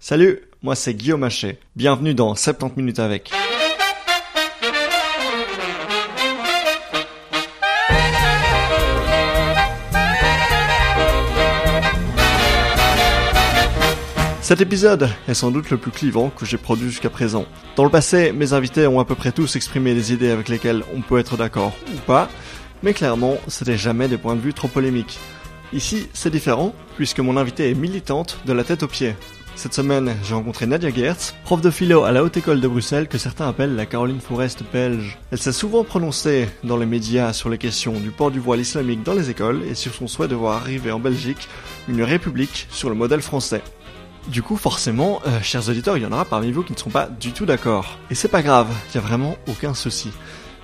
Salut, moi c'est Guillaume Haché. Bienvenue dans 70 minutes avec. Cet épisode est sans doute le plus clivant que j'ai produit jusqu'à présent. Dans le passé, mes invités ont à peu près tous exprimé des idées avec lesquelles on peut être d'accord ou pas, mais clairement, c'était jamais des points de vue trop polémiques. Ici, c'est différent, puisque mon invitée est militante de la tête aux pieds. Cette semaine, j'ai rencontré Nadia Geerts, prof de philo à la Haute École de Bruxelles que certains appellent la Caroline Fourest belge. Elle s'est souvent prononcée dans les médias sur les questions du port du voile islamique dans les écoles et sur son souhait de voir arriver en Belgique une république sur le modèle français. Du coup, forcément, chers auditeurs, il y en aura parmi vous qui ne seront pas du tout d'accord. Et c'est pas grave, il y a vraiment aucun souci.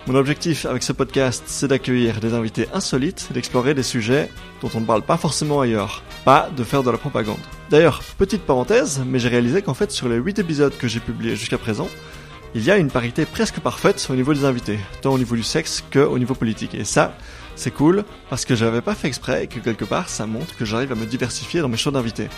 Mon objectif avec ce podcast, c'est d'accueillir des invités insolites et d'explorer des sujets dont on ne parle pas forcément ailleurs. Pas de faire de la propagande. D'ailleurs, petite parenthèse, mais j'ai réalisé qu'en fait, sur les 8 épisodes que j'ai publiés jusqu'à présent, il y a une parité presque parfaite au niveau des invités, tant au niveau du sexe qu'au niveau politique. Et ça, c'est cool, parce que j'avais pas fait exprès et que quelque part, ça montre que j'arrive à me diversifier dans mes choix d'invités.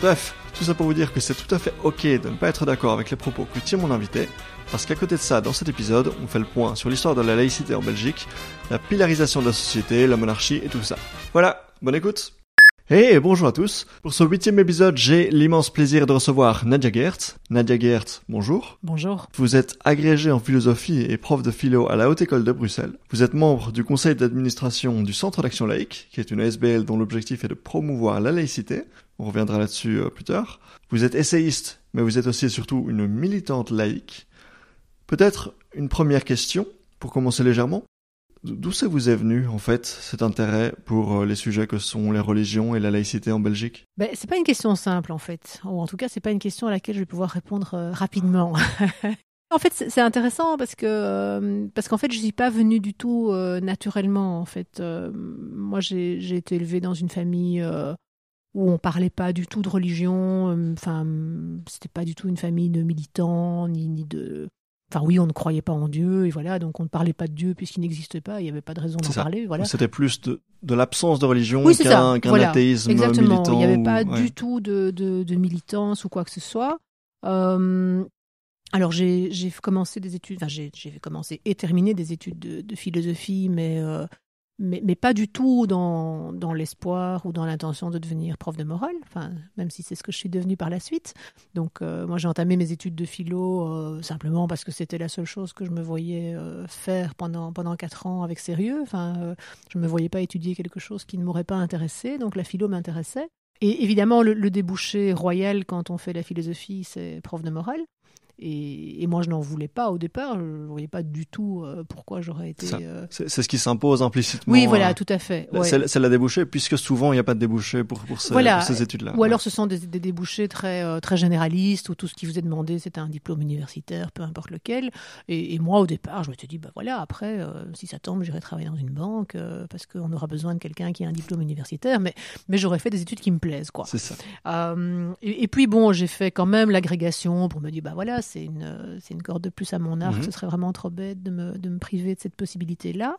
Bref, tout ça pour vous dire que c'est tout à fait ok de ne pas être d'accord avec les propos que tient mon invité, parce qu'à côté de ça, dans cet épisode, on fait le point sur l'histoire de la laïcité en Belgique, la pilarisation de la société, la monarchie et tout ça. Voilà, bonne écoute. Hey, bonjour à tous. Pour ce 8e épisode, j'ai l'immense plaisir de recevoir Nadia Geerts. Nadia Geerts, bonjour. Bonjour. Vous êtes agrégée en philosophie et prof de philo à la Haute École de Bruxelles. Vous êtes membre du conseil d'administration du Centre d'action laïque, qui est une ASBL dont l'objectif est de promouvoir la laïcité. On reviendra là-dessus plus tard. Vous êtes essayiste, mais vous êtes aussi et surtout une militante laïque. Peut-être une première question, pour commencer légèrement. D'où ça vous est venu, en fait, cet intérêt pour les sujets que sont les religions et la laïcité en Belgique ? C'est pas une question simple, en fait. Ou en tout cas, c'est pas une question à laquelle je vais pouvoir répondre rapidement. En fait, c'est intéressant parce qu'en fait, je suis pas venue du tout naturellement, en fait. Moi, j'ai été élevée dans une famille où on parlait pas du tout de religion. C'était pas du tout une famille de militants, ni de... Enfin oui, on ne croyait pas en Dieu, et voilà, donc on ne parlait pas de Dieu puisqu'il n'existait pas, il n'y avait pas de raison d'en parler. Voilà. C'était plus de l'absence de religion qu'un voilà. athéisme Exactement. militant. Il n'y avait pas du tout de militance ou quoi que ce soit. Alors j'ai commencé des études, j'ai commencé et terminé des études de philosophie, mais pas du tout dans l'espoir ou dans l'intention de devenir prof de morale, même si c'est ce que je suis devenue par la suite. Donc moi j'ai entamé mes études de philo simplement parce que c'était la seule chose que je me voyais faire pendant 4 ans avec sérieux. Je ne me voyais pas étudier quelque chose qui ne m'aurait pas intéressé, donc la philo m'intéressait. Et évidemment le débouché royal quand on fait la philosophie, c'est prof de morale. Et moi, je n'en voulais pas au départ. Je ne voyais pas du tout pourquoi j'aurais été... C'est ce qui s'impose implicitement. Oui, voilà, tout à fait. Ouais. C'est la débouchée, puisque souvent, il n'y a pas de débouchée pour ces études-là. Ou alors, ce sont des débouchés très, très généralistes, où tout ce qui vous est demandé, c'était un diplôme universitaire, peu importe lequel. Et moi, au départ, je me suis dit, après, si ça tombe, j'irai travailler dans une banque, parce qu'on aura besoin de quelqu'un qui a un diplôme universitaire. Mais j'aurais fait des études qui me plaisent, quoi. C'est ça. Et puis, j'ai fait quand même l'agrégation pour me dire, c'est une corde de plus à mon arc, ce serait vraiment trop bête de me priver de cette possibilité-là.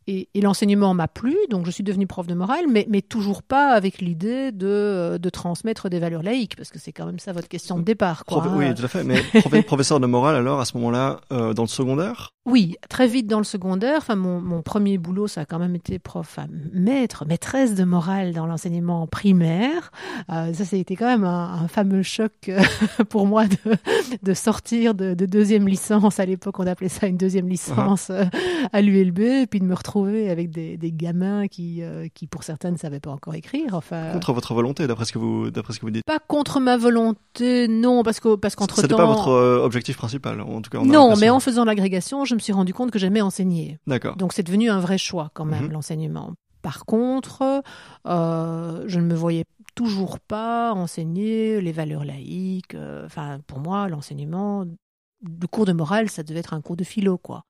Et l'enseignement m'a plu, donc je suis devenue prof de morale, mais toujours pas avec l'idée de transmettre des valeurs laïques, parce que c'est quand même ça votre question de départ. Oui, tout à fait, mais professeur de morale alors, à ce moment-là, dans le secondaire ? Oui, très vite dans le secondaire. Mon premier boulot, ça a quand même été maîtresse de morale dans l'enseignement primaire. Ça a été quand même un fameux choc pour moi de sortir de deuxième licence. À l'époque, on appelait ça une deuxième licence à l'ULB, et puis de me retrouver avec des gamins qui, pour certains, ne savaient pas encore écrire. Contre votre volonté, d'après ce que vous dites. Pas contre ma volonté, non, parce qu'entre-temps... C'était pas votre objectif principal, en tout cas. Non, mais en faisant l'agrégation, je me suis rendu compte que j'aimais enseigner. D'accord. Donc c'est devenu un vrai choix quand même, l'enseignement. Par contre, je ne me voyais toujours pas enseigner les valeurs laïques. Pour moi, l'enseignement, le cours de morale, ça devait être un cours de philo, quoi.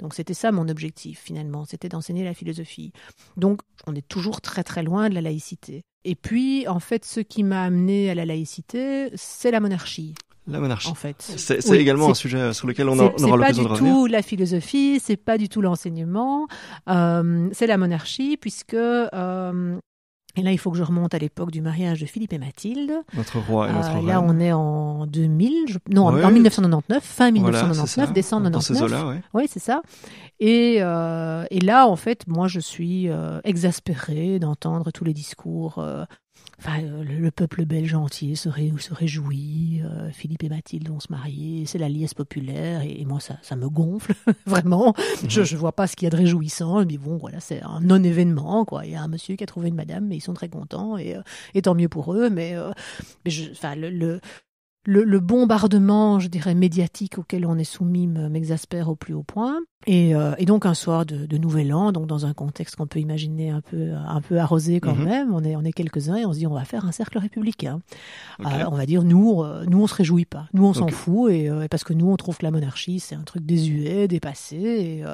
Donc c'était ça mon objectif finalement, c'était d'enseigner la philosophie. Donc on est toujours très très loin de la laïcité. Et puis en fait ce qui m'a amené à la laïcité, c'est la monarchie. La monarchie. En fait. C'est également un sujet sur lequel on aura l'occasion de revenir. C'est pas du tout la philosophie, c'est pas du tout l'enseignement, c'est la monarchie puisque Et là, il faut que je remonte à l'époque du mariage de Philippe et Mathilde. Notre roi et notre reine. Là, on est en 2000, en 1999, fin 1999, voilà, décembre dans ces 99. eaux-là, ouais. Oui, c'est ça. Et là, en fait, moi, je suis exaspérée d'entendre tous les discours. Le peuple belge entier se réjouit. Philippe et Mathilde vont se marier. C'est la liesse populaire. Et moi, ça me gonfle, vraiment. Je vois pas ce qu'il y a de réjouissant. Je me dis, bon, voilà, c'est un non-événement, quoi. Il y a un monsieur qui a trouvé une madame, mais ils sont très contents. Et tant mieux pour eux. Le bombardement, je dirais, médiatique auquel on est soumis m'exaspère au plus haut point. Et donc un soir de Nouvel An, donc dans un contexte qu'on peut imaginer un peu arrosé quand même, on est quelques-uns et on se dit on va faire un cercle républicain. Okay. On va dire nous on se réjouit pas, nous on s'en fout et parce que nous on trouve que la monarchie c'est un truc désuet, dépassé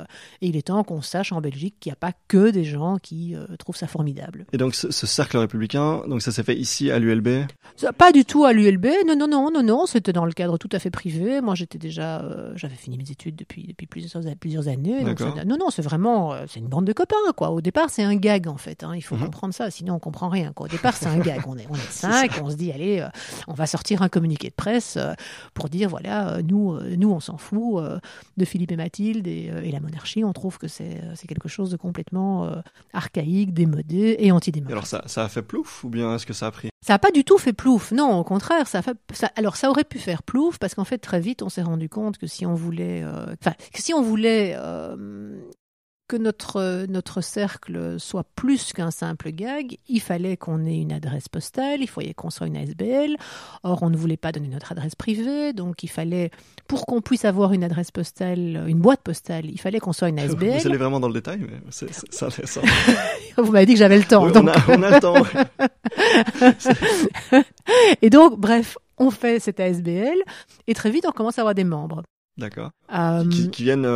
et il est temps qu'on sache en Belgique qu'il n'y a pas que des gens qui trouvent ça formidable. Et donc ce cercle républicain, donc ça s'est fait ici à l'ULB? Pas du tout à l'ULB, non, c'était dans le cadre tout à fait privé. Moi j'étais déjà, j'avais fini mes études depuis plusieurs années. Donc non, c'est vraiment, c'est une bande de copains, quoi. Au départ, c'est un gag, en fait. Il faut comprendre ça, sinon on comprend rien, quoi. Au départ, c'est un gag. On est 5, on se dit, allez, on va sortir un communiqué de presse pour dire, voilà, nous, on s'en fout de Philippe et Mathilde et la monarchie. On trouve que c'est quelque chose de complètement archaïque, démodé et antidémocratique. Et alors ça a fait plouf ou bien est-ce que ça a pris? Ça n'a pas du tout fait plouf, non, au contraire. Alors ça aurait pu faire plouf parce qu'en fait très vite on s'est rendu compte que si on voulait, que notre cercle soit plus qu'un simple gag, il fallait qu'on ait une adresse postale, il fallait qu'on soit une ASBL. Or on ne voulait pas donner notre adresse privée, donc il fallait, pour qu'on puisse avoir une adresse postale, une boîte postale, il fallait qu'on soit une ASBL. Vous allez vraiment dans le détail, mais c'est intéressant. Vous m'avez dit que j'avais le temps. Oui, donc... on a le temps. Et donc, bref, on fait cette ASBL et très vite on commence à avoir des membres. D'accord. Qui viennent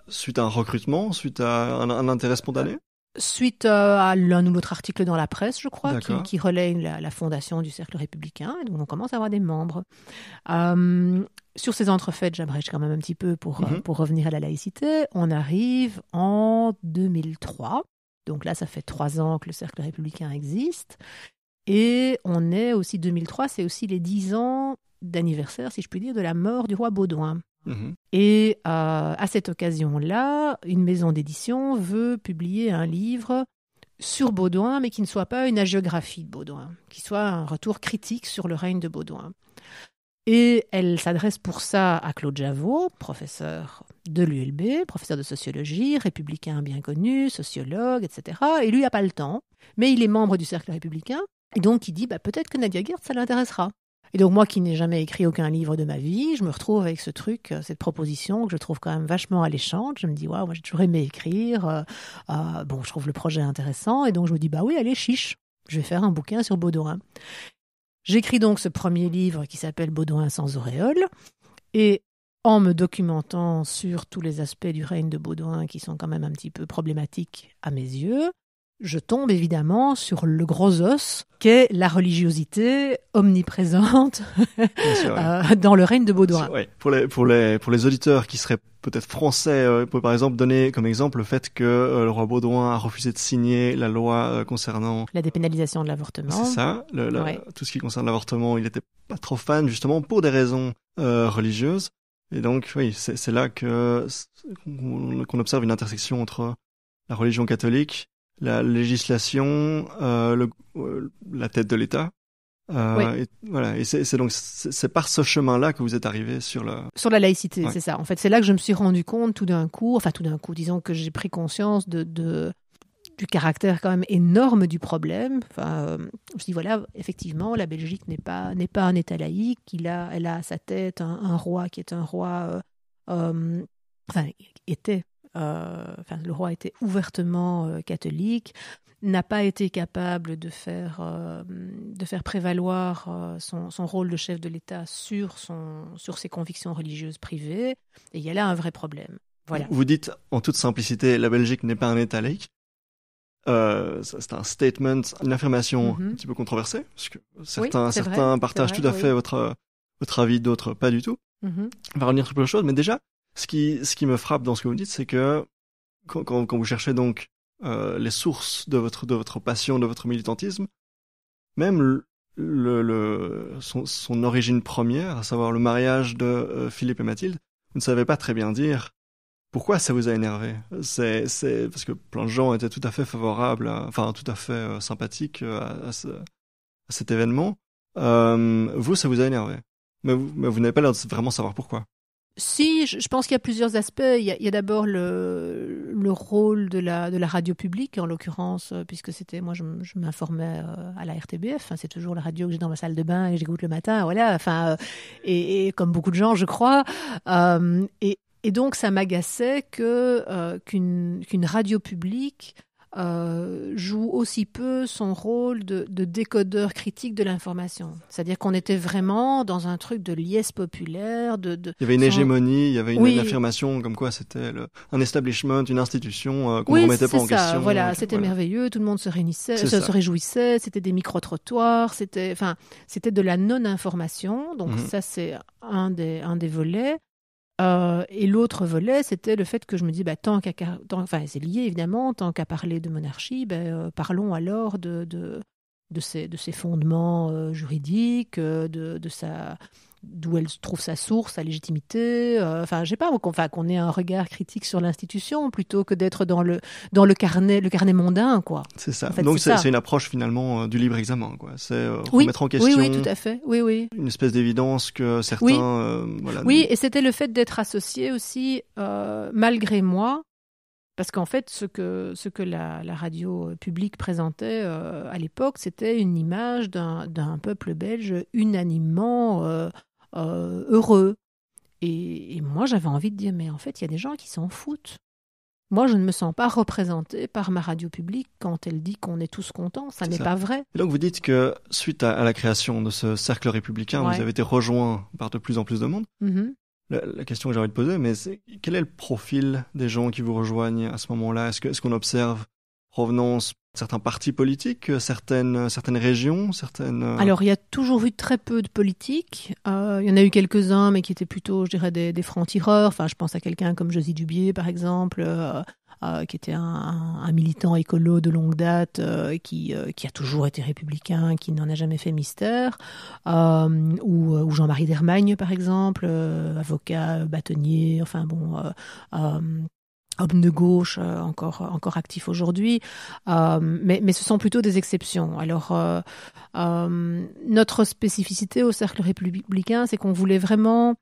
suite à un recrutement, suite à un intérêt spontané? Suite à l'un ou l'autre article dans la presse, je crois, qui relaie la fondation du Cercle républicain. Et donc on commence à avoir des membres. Sur ces entrefaites, j'abrège quand même un petit peu pour revenir à la laïcité. On arrive en 2003. Donc là, ça fait 3 ans que le Cercle républicain existe. Et on est aussi 2003, c'est aussi les 10 ans d'anniversaire, si je puis dire, de la mort du roi Baudouin. Et à cette occasion-là, une maison d'édition veut publier un livre sur Baudouin, mais qui ne soit pas une hagiographie de Baudouin, qui soit un retour critique sur le règne de Baudouin. Et elle s'adresse pour ça à Claude Javot, professeur de l'ULB, professeur de sociologie, républicain bien connu, sociologue, etc. Et lui n'a pas le temps, mais il est membre du Cercle républicain, et donc il dit peut-être que Nadia Geertz, ça l'intéressera. Et donc moi qui n'ai jamais écrit aucun livre de ma vie, je me retrouve avec ce truc, cette proposition que je trouve quand même vachement alléchante. Je me dis, waouh, moi j'ai toujours aimé écrire. Je trouve le projet intéressant. Et donc je me dis, oui, allez, chiche, je vais faire un bouquin sur Baudouin. J'écris donc ce premier livre qui s'appelle Baudouin sans auréole. Et en me documentant sur tous les aspects du règne de Baudouin qui sont quand même un petit peu problématiques à mes yeux, je tombe évidemment sur le gros os qu'est la religiosité omniprésente dans le règne de Baudouin. Ouais. Pour les auditeurs qui seraient peut-être français, on peut par exemple donner comme exemple le fait que le roi Baudouin a refusé de signer la loi concernant la dépénalisation de l'avortement. C'est ça, tout ce qui concerne l'avortement, il n'était pas trop fan justement pour des raisons religieuses. Et donc oui, c'est là qu'on observe une intersection entre la religion catholique, la législation, la tête de l'État. Et c'est par ce chemin-là que vous êtes arrivé sur la laïcité, c'est ça. En fait, c'est là que je me suis rendu compte tout d'un coup, disons que j'ai pris conscience du caractère quand même énorme du problème. Je me suis dit, voilà, effectivement, la Belgique n'est pas un État laïque. Elle a à sa tête un roi qui est un roi... le roi était ouvertement catholique, n'a pas été capable de faire prévaloir son rôle de chef de l'État sur ses convictions religieuses privées. Et il y a là un vrai problème. Voilà. Vous dites en toute simplicité, la Belgique n'est pas un État laïque. C'est un statement, une affirmation un petit peu controversée, parce que certains partagent tout à fait votre avis, d'autres pas du tout. On va revenir sur plusieurs choses, mais déjà, ce qui me frappe dans ce que vous dites, c'est que quand vous cherchez donc les sources de votre passion, de votre militantisme, même son origine première, à savoir le mariage de Philippe et Mathilde, vous ne savez pas très bien dire pourquoi ça vous a énervé. C'est parce que plein de gens étaient tout à fait favorables, tout à fait sympathiques à cet événement. Vous, ça vous a énervé. Mais vous n'avez pas l'air de vraiment savoir pourquoi. Si, je pense qu'il y a plusieurs aspects. Il y a d'abord le rôle de la radio publique, en l'occurrence, puisque moi, je m'informais à la RTBF. Enfin, c'est toujours la radio que j'ai dans ma salle de bain et que j'écoute le matin. Voilà. Enfin, et comme beaucoup de gens, je crois. Et donc, ça m'agaçait qu'une radio publique joue aussi peu son rôle de décodeur critique de l'information. C'est-à-dire qu'on était vraiment dans un truc de liesse populaire. Il y avait une hégémonie, il y avait une affirmation comme quoi c'était un establishment, une institution qu'on ne remettait pas en question. Voilà, c'était merveilleux, tout le monde se réjouissait, c'était des micro-trottoirs, c'était de la non-information. Donc ça, c'est un des volets. Et l'autre volet, c'était le fait que je me dis, c'est lié évidemment, tant qu'à parler de monarchie, parlons alors de ses fondements juridiques, d'où elle trouve sa source, sa légitimité. Je sais pas, qu'on ait un regard critique sur l'institution plutôt que d'être dans le carnet mondain, quoi. C'est ça. En fait, donc c'est une approche finalement du libre examen, quoi. C'est remettre en question. Oui, tout à fait. Oui. Une espèce d'évidence que certains. Oui, et c'était le fait d'être associé aussi, malgré moi. Parce qu'en fait, ce que la radio publique présentait à l'époque, c'était une image d'un peuple belge unanimement heureux. Et moi, j'avais envie de dire, mais en fait, il y a des gens qui s'en foutent. Moi, je ne me sens pas représentée par ma radio publique quand elle dit qu'on est tous contents. Ça n'est pas vrai. Et donc, vous dites que suite à la création de ce cercle républicain, vous avez été rejoint par de plus en plus de monde. Mm-hmm. La question que j'ai envie de poser, mais c'est quel est le profil des gens qui vous rejoignent à ce moment-là ? Est-ce qu'on observe provenance de certains partis politiques, certaines régions, Alors, il y a toujours eu très peu de politiques. Il y en a eu quelques-uns, mais qui étaient plutôt, je dirais, des francs-tireurs. Enfin, je pense à quelqu'un comme Josy Dubié, par exemple, qui était un militant écolo de longue date, qui a toujours été républicain, qui n'en a jamais fait mystère, ou Jean-Marie Dermagne, par exemple, avocat, bâtonnier, homme de gauche, encore actif aujourd'hui, mais ce sont plutôt des exceptions. Alors, notre spécificité au cercle républicain, c'est qu'on voulait vraiment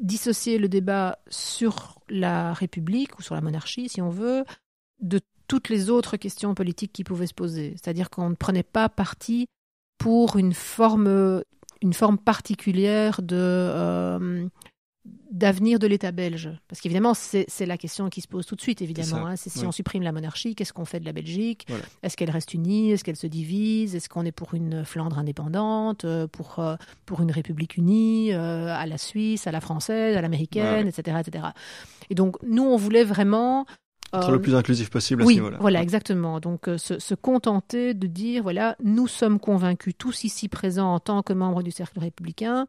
dissocier le débat sur la République ou sur la monarchie, si on veut, de toutes les autres questions politiques qui pouvaient se poser. C'est-à-dire qu'on ne prenait pas parti pour une forme particulière d'avenir de l'État belge. Parce qu'évidemment, c'est la question qui se pose tout de suite, évidemment. C'est si on supprime la monarchie, qu'est-ce qu'on fait de la Belgique ? Voilà. Est-ce qu'elle reste unie ? Est-ce qu'elle se divise ? Est-ce qu'on est pour une Flandre indépendante, pour une République unie, à la Suisse, à la française, à l'américaine, etc., etc. Et donc, nous, on voulait vraiment... être le plus inclusif possible à ce niveau-là. Voilà, exactement. Donc, se contenter de dire, voilà, nous sommes convaincus, tous ici présents en tant que membres du cercle républicain,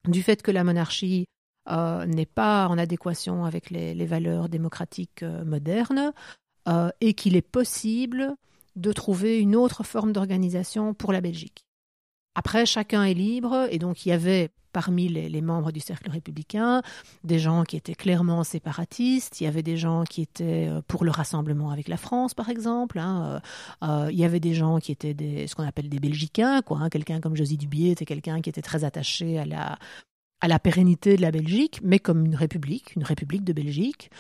du fait que la monarchie n'est pas en adéquation avec les valeurs démocratiques modernes et qu'il est possible de trouver une autre forme d'organisation pour la Belgique. Après, chacun est libre, et donc il y avait parmi les membres du cercle républicain des gens qui étaient clairement séparatistes, il y avait des gens qui étaient pour le rassemblement avec la France, par exemple, il y avait des gens qui étaient ce qu'on appelle des Belgicains, quelqu'un comme Josy Dubié était quelqu'un qui était très attaché à la pérennité de la Belgique, mais comme une république de Belgique.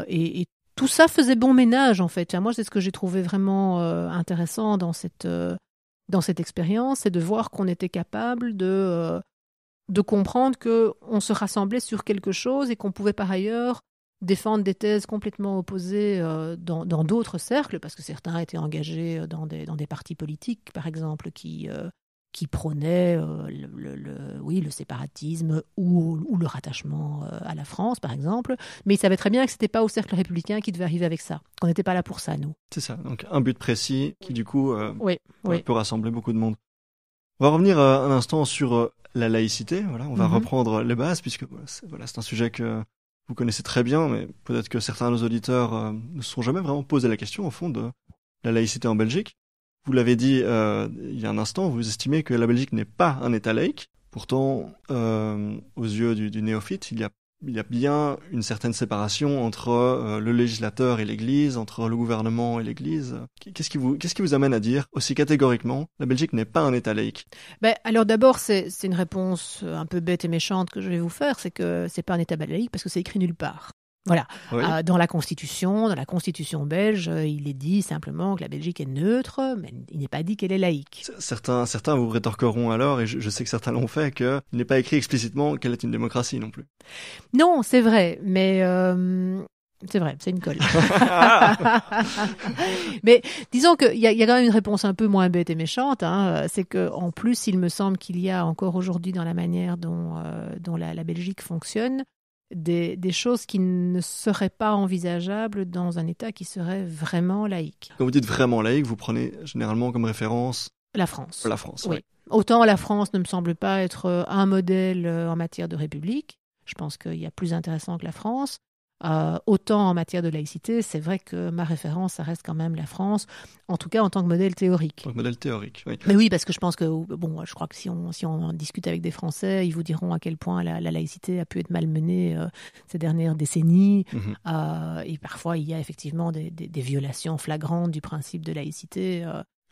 Et tout ça faisait bon ménage, en fait. Moi, c'est ce que j'ai trouvé vraiment intéressant dans cette expérience, c'est de voir qu'on était capable de comprendre qu'on se rassemblait sur quelque chose et qu'on pouvait par ailleurs défendre des thèses complètement opposées dans d'autres cercles, parce que certains étaient engagés dans des partis politiques, par exemple, qui prônaient le séparatisme ou le rattachement à la France, par exemple. Mais ils savaient très bien que ce n'était pas au cercle républicain qui devait arriver avec ça, qu'on n'était pas là pour ça, nous. C'est ça, donc un but précis qui, du coup, peut rassembler beaucoup de monde. On va revenir un instant sur la laïcité. Voilà, on va reprendre les bases, puisque c'est un sujet que vous connaissez très bien, mais peut-être que certains de nos auditeurs ne se sont jamais vraiment posé la question, au fond, de la laïcité en Belgique. Vous l'avez dit il y a un instant, vous estimez que la Belgique n'est pas un État laïque. Pourtant, aux yeux du néophyte, il y a bien une certaine séparation entre le législateur et l'Église, entre le gouvernement et l'Église. Qu'est-ce qui vous amène à dire aussi catégoriquement la Belgique n'est pas un État laïque? Alors d'abord, c'est une réponse un peu bête et méchante que je vais vous faire, c'est que c'est pas un État laïque parce que c'est écrit nulle part. Voilà. Oui. Dans la Constitution belge, il est dit simplement que la Belgique est neutre, mais il n'est pas dit qu'elle est laïque. Certains vous rétorqueront alors, et je sais que certains l'ont fait, qu'il n'est pas écrit explicitement qu'elle est une démocratie non plus. Non, c'est vrai, mais c'est vrai, c'est une colle. Mais disons qu'il y a quand même une réponse un peu moins bête et méchante. C'est qu'en plus, il me semble qu'il y a encore aujourd'hui dans la manière dont la Belgique fonctionne, des choses qui ne seraient pas envisageables dans un État qui serait vraiment laïque. Quand vous dites vraiment laïque, vous prenez généralement comme référence la France. La France, oui. Oui. Autant la France ne me semble pas être un modèle en matière de république. Je pense qu'il y a plus intéressant que la France. Autant en matière de laïcité, c'est vrai que ma référence, ça reste quand même la France, en tout cas en tant que modèle théorique. En tant que modèle théorique, oui. Mais oui, parce que je pense que, je crois que si on en discute avec des Français, ils vous diront à quel point la laïcité a pu être malmenée ces dernières décennies. Et parfois, il y a effectivement des violations flagrantes du principe de laïcité.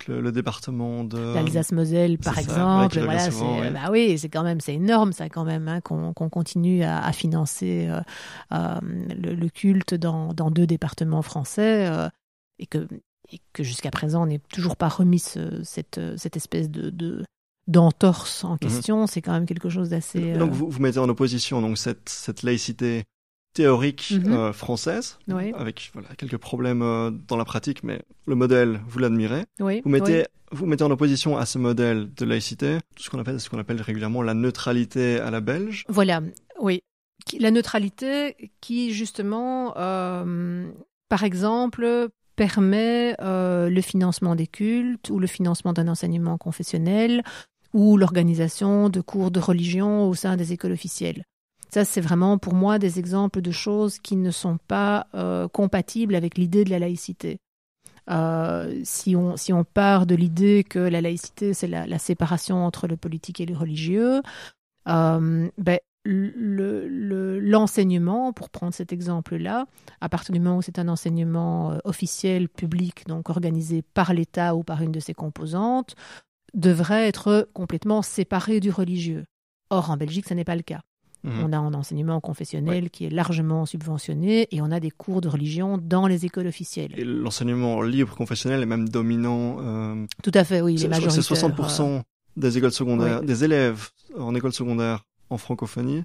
Le département de l'Alsace-Moselle, par exemple. Voilà, souvent, c'est énorme, ça quand même, qu'on continue à financer le culte dans 2 départements français et que jusqu'à présent on n'est toujours pas remis cette espèce d'entorse en question. C'est quand même quelque chose d'assez. Donc vous mettez en opposition donc cette laïcité théorique française, oui. avec quelques problèmes dans la pratique, mais le modèle, vous l'admirez. Oui, vous mettez en opposition à ce modèle de laïcité ce qu'on appelle régulièrement la neutralité à la belge. Voilà, oui. La neutralité qui, justement, par exemple, permet le financement des cultes ou le financement d'un enseignement confessionnel ou l'organisation de cours de religion au sein des écoles officielles. Ça, c'est vraiment pour moi des exemples de choses qui ne sont pas compatibles avec l'idée de la laïcité. Si on part de l'idée que la laïcité, c'est la séparation entre le politique et le religieux, l'enseignement, pour prendre cet exemple-là, à partir du moment où c'est un enseignement officiel, public, donc organisé par l'État ou par une de ses composantes, devrait être complètement séparé du religieux. Or, en Belgique, ce n'est pas le cas. On a un enseignement confessionnel qui est largement subventionné et on a des cours de religion dans les écoles officielles. Et l'enseignement libre confessionnel est même dominant. Tout à fait, oui, il est majoritaire. C'est 60% des écoles secondaires, des élèves en école secondaire en francophonie.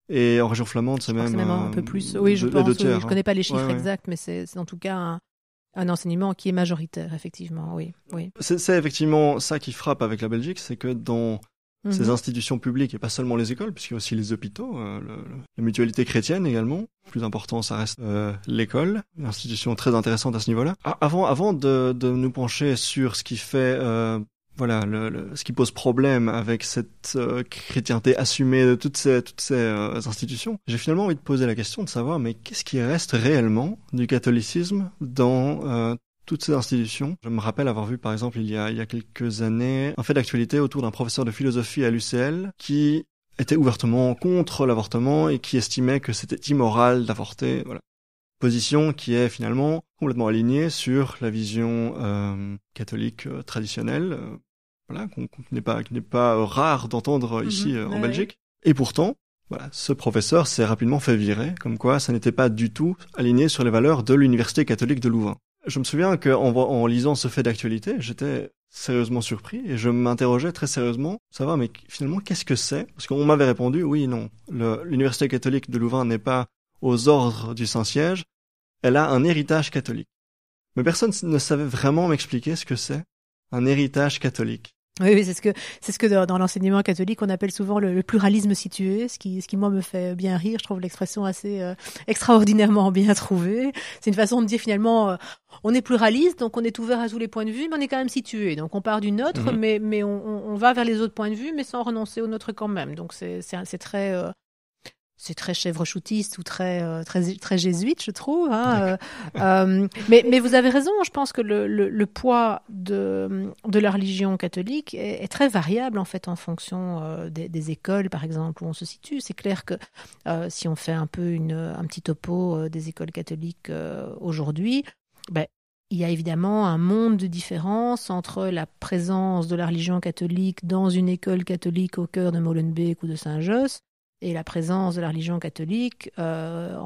Et en région flamande, c'est même un peu plus. Oui, je pense. Les 2/3, je ne connais pas les chiffres exacts, mais c'est en tout cas un enseignement qui est majoritaire, effectivement. Oui. C'est effectivement ça qui frappe avec la Belgique, c'est que dans ces institutions publiques, et pas seulement les écoles, puisqu'il y a aussi les hôpitaux, la mutualité chrétienne également. Le plus important, ça reste l'école, une institution très intéressante à ce niveau-là. Avant de nous pencher sur ce qui fait, ce qui pose problème avec cette chrétienté assumée de toutes ces institutions, j'ai finalement envie de poser la question de savoir, mais qu'est-ce qui reste réellement du catholicisme dans toutes ces institutions? Je me rappelle avoir vu, par exemple, il y a quelques années, un fait d'actualité autour d'un professeur de philosophie à l'UCL qui était ouvertement contre l'avortement et qui estimait que c'était immoral d'avorter. Voilà. Position qui est finalement complètement alignée sur la vision catholique traditionnelle, qui n'est pas rare d'entendre ici en Belgique. Et pourtant, ce professeur s'est rapidement fait virer, comme quoi ça n'était pas du tout aligné sur les valeurs de l'Université catholique de Louvain. Je me souviens qu'en lisant ce fait d'actualité, j'étais sérieusement surpris et je m'interrogeais très sérieusement, savoir mais finalement qu'est-ce que c'est? Parce qu'on m'avait répondu oui, non, l'Université catholique de Louvain n'est pas aux ordres du Saint-Siège, elle a un héritage catholique. Mais personne ne savait vraiment m'expliquer ce que c'est un héritage catholique. Oui, c'est ce que dans l'enseignement catholique on appelle souvent le pluralisme situé, ce qui moi me fait bien rire. Je trouve l'expression assez extraordinairement bien trouvée. C'est une façon de dire finalement on est pluraliste, donc on est ouvert à tous les points de vue, mais on est quand même situé. Donc on part du nôtre, mais on va vers les autres points de vue, mais sans renoncer au nôtre quand même. Donc c'est très c'est très chèvre-choutiste ou très jésuite, je trouve. Hein. Mais vous avez raison, je pense que le poids de la religion catholique est très variable en fait en fonction des écoles, par exemple, où on se situe. C'est clair que si on fait un peu un petit topo des écoles catholiques aujourd'hui, ben, il y a évidemment un monde de différence entre la présence de la religion catholique dans une école catholique au cœur de Molenbeek ou de Saint-Josse et la présence de la religion catholique à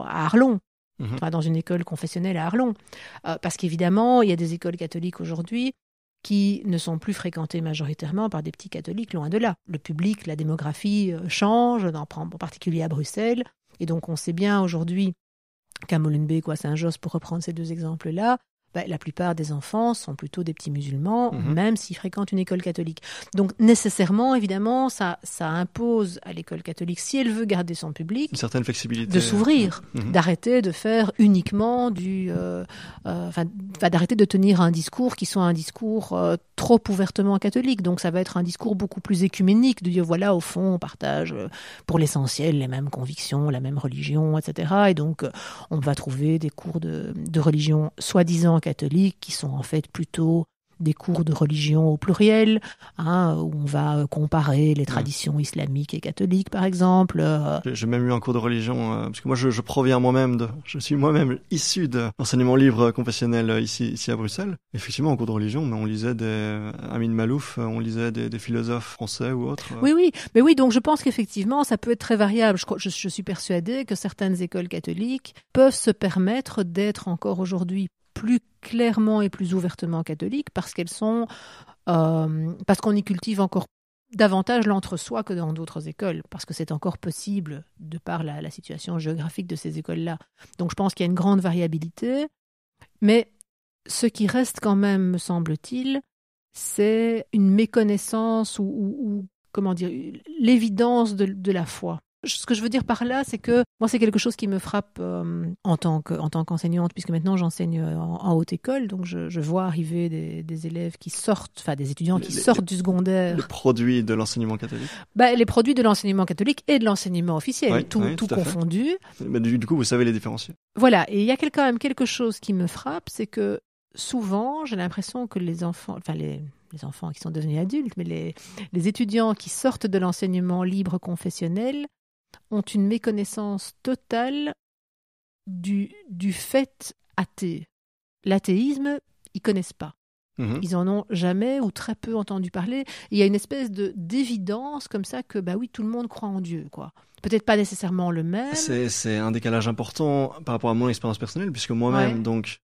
Arlon, dans une école confessionnelle à Arlon. Parce qu'évidemment, il y a des écoles catholiques aujourd'hui qui ne sont plus fréquentées majoritairement par des petits catholiques, loin de là. Le public, la démographie change, en particulier à Bruxelles. Et donc, on sait bien aujourd'hui qu'à Molenbeek ou à Saint-Josse, pour reprendre ces deux exemples-là, la plupart des enfants sont plutôt des petits musulmans, même s'ils fréquentent une école catholique. Donc nécessairement, évidemment, ça impose à l'école catholique, si elle veut garder son public, une certaine flexibilité, de s'ouvrir, d'arrêter de faire uniquement d'arrêter de tenir un discours qui soit un discours trop ouvertement catholique. Donc ça va être un discours beaucoup plus écuménique, de dire voilà, au fond, on partage pour l'essentiel les mêmes convictions, la même religion, etc. Et donc on va trouver des cours de religion soi-disant catholiques qui sont en fait plutôt des cours de religion au pluriel, où on va comparer les traditions islamiques et catholiques, par exemple. J'ai même eu un cours de religion, parce que moi je proviens je suis moi-même issu de l'enseignement libre confessionnel ici à Bruxelles. Effectivement, en cours de religion, mais on lisait des Amin Malouf, on lisait des philosophes français ou autres. Oui, donc je pense qu'effectivement, ça peut être très variable. Je suis persuadée que certaines écoles catholiques peuvent se permettre d'être encore aujourd'hui plus clairement et plus ouvertement catholiques parce qu'on y cultive encore davantage l'entre-soi que dans d'autres écoles, parce que c'est encore possible de par la situation géographique de ces écoles-là. Donc je pense qu'il y a une grande variabilité, mais ce qui reste quand même, me semble-t-il, c'est une méconnaissance ou comment dire, l'évidence de la foi. Ce que je veux dire par là, c'est que moi, c'est quelque chose qui me frappe en tant qu'enseignante, puisque maintenant j'enseigne en haute école, donc je vois arriver des élèves qui sortent, enfin des étudiants qui sortent du secondaire. Les produits de l'enseignement catholique. Les produits de l'enseignement catholique et de l'enseignement officiel, tout confondu. Mais du coup, vous savez les différencier. Voilà, et il y a quand même quelque chose qui me frappe, c'est que souvent, j'ai l'impression que les enfants qui sont devenus adultes, mais les étudiants qui sortent de l'enseignement libre confessionnel ont une méconnaissance totale du fait athée. L'athéisme, ils connaissent pas. Ils en ont jamais ou très peu entendu parler. Il y a une espèce d'évidence comme ça que tout le monde croit en Dieu, quoi. Peut-être pas nécessairement le même. C'est un décalage important par rapport à mon expérience personnelle, puisque moi-même, donc,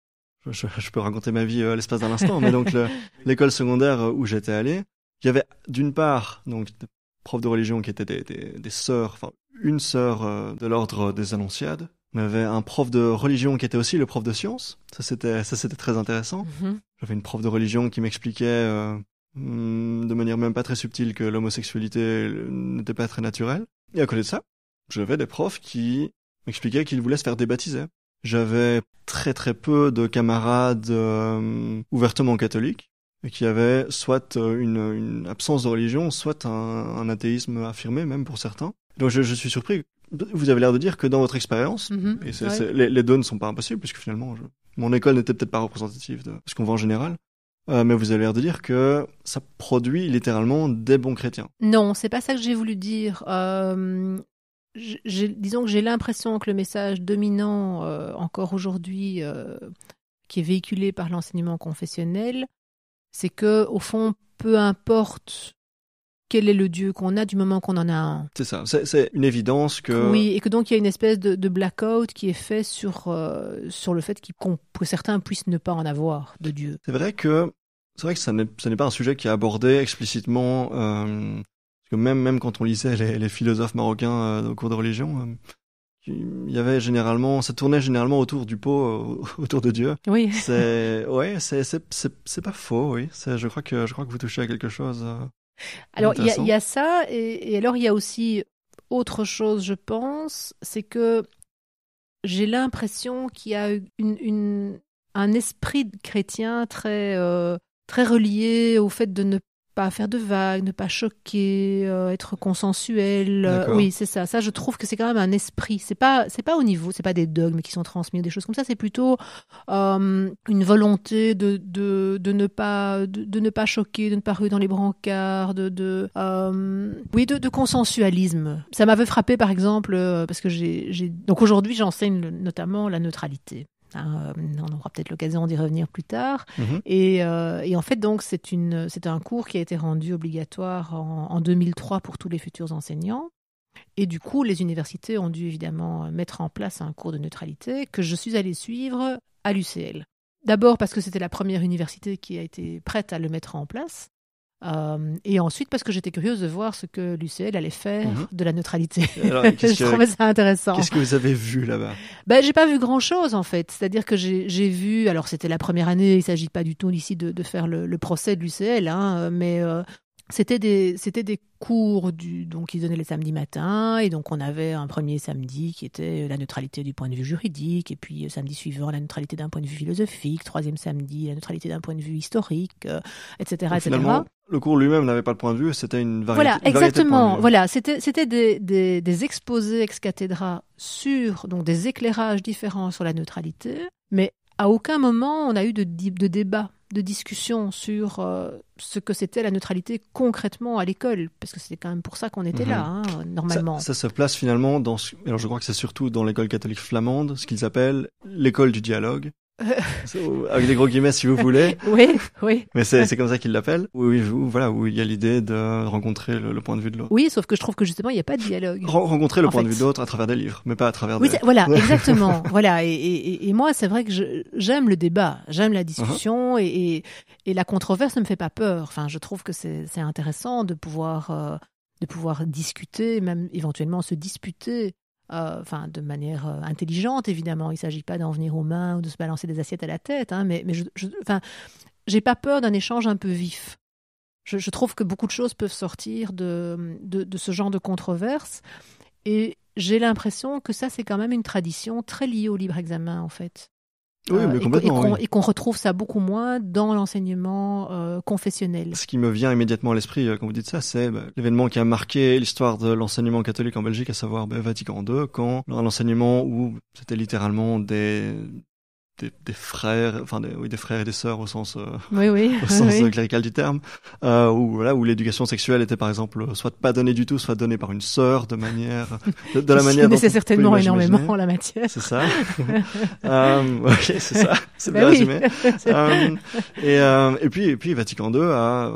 je peux raconter ma vie à l'espace d'un instant, mais donc l'école secondaire où j'étais allé, il y avait d'une part donc des profs de religion qui étaient des sœurs, enfin une sœur de l'ordre des Annonciades. On avait un prof de religion qui était aussi le prof de sciences. Ça c'était très intéressant. J'avais une prof de religion qui m'expliquait de manière même pas très subtile que l'homosexualité n'était pas très naturelle. Et à côté de ça, j'avais des profs qui m'expliquaient qu'ils voulaient se faire débaptiser. J'avais très très peu de camarades ouvertement catholiques et qui avaient soit une absence de religion, soit un athéisme affirmé même pour certains. Donc je suis surpris. Vous avez l'air de dire que dans votre expérience, les deux ne sont pas impossibles, puisque finalement, mon école n'était peut-être pas représentative de ce qu'on voit en général, mais vous avez l'air de dire que ça produit littéralement des bons chrétiens. Non, c'est pas ça que j'ai voulu dire. Disons que j'ai l'impression que le message dominant encore aujourd'hui, qui est véhiculé par l'enseignement confessionnel, c'est que au fond, peu importe quel est le Dieu qu'on a du moment qu'on en a un. C'est ça, c'est une évidence que... Oui, et que donc il y a une espèce de blackout qui est fait sur le fait que certains puissent ne pas en avoir de Dieu. C'est vrai que ça n'est pas un sujet qui est abordé explicitement, parce que même quand on lisait les philosophes marocains au cours de religion, ça tournait généralement autour du pot, autour de Dieu. Oui. C'est pas faux, oui. Je crois que vous touchez à quelque chose. Alors, il y a ça, et alors il y a aussi autre chose, je pense, c'est que j'ai l'impression qu'il y a un esprit chrétien très relié au fait de ne pas faire de vagues, ne pas choquer, être consensuel. Oui, c'est ça. Ça, je trouve que c'est quand même un esprit. C'est pas au niveau, c'est pas des dogmes qui sont transmis ou des choses comme ça. C'est plutôt une volonté de ne pas choquer, de ne pas ruer dans les brancards, de consensualisme. Ça m'avait frappé, par exemple, parce que donc aujourd'hui, j'enseigne notamment la neutralité. On aura peut-être l'occasion d'y revenir plus tard. Et en fait, donc, c'est un cours qui a été rendu obligatoire en 2003 pour tous les futurs enseignants. Et du coup, les universités ont dû évidemment mettre en place un cours de neutralité que je suis allée suivre à l'UCL. D'abord parce que c'était la première université qui a été prête à le mettre en place. Et ensuite parce que j'étais curieuse de voir ce que l'UCL allait faire de la neutralité. Alors, je trouvais ça intéressant. Qu'est-ce que vous avez vu là-bas ? J'ai pas vu grand-chose en fait. C'est-à-dire que j'ai vu, alors c'était la première année, il s'agit pas du tout ici de faire le procès de l'UCL, mais c'était des cours donc ils donnaient les samedis matins, et donc on avait un premier samedi qui était la neutralité du point de vue juridique, et puis samedi suivant la neutralité d'un point de vue philosophique, troisième samedi la neutralité d'un point de vue historique, etc. Finalement, le cours lui-même n'avait pas de point de vue, c'était une variété. Voilà, exactement. Voilà, c'était des exposés ex cathedra sur donc des éclairages différents sur la neutralité, mais à aucun moment on a eu de débat, de discussion sur ce que c'était la neutralité concrètement à l'école, parce que c'était quand même pour ça qu'on était là, normalement. Ça se place finalement alors je crois que c'est surtout dans l'école catholique flamande, ce qu'ils appellent l'école du dialogue. Avec des gros guillemets si vous voulez. Oui. Mais c'est comme ça qu'ils l'appellent. Où il y a l'idée de rencontrer le point de vue de l'autre. Oui, sauf que je trouve que justement il n'y a pas de dialogue. Rencontrer le point de vue de l'autre à travers des livres, mais pas à travers des... Voilà, exactement. Voilà, et moi c'est vrai que j'aime le débat, j'aime la discussion, et la controverse ne me fait pas peur. Enfin, je trouve que c'est intéressant de pouvoir discuter, même éventuellement se disputer. De manière intelligente, évidemment. Il ne s'agit pas d'en venir aux mains ou de se balancer des assiettes à la tête, mais j'ai pas peur d'un échange un peu vif. Je trouve que beaucoup de choses peuvent sortir de ce genre de controverse, et j'ai l'impression que ça, c'est quand même une tradition très liée au libre examen, en fait. Oui, mais complètement. Et qu'on retrouve ça beaucoup moins dans l'enseignement confessionnel. Ce qui me vient immédiatement à l'esprit quand vous dites ça, c'est l'événement qui a marqué l'histoire de l'enseignement catholique en Belgique, à savoir Vatican II, quand un enseignement où c'était littéralement des frères, des frères et des sœurs au sens clérical du terme, où l'éducation sexuelle était par exemple soit pas donnée du tout, soit donnée par une sœur de manière de la manière dont c'est certainement énormément en la matière. C'est ça. C'est ça. C'est bien résumé. Et puis Vatican II a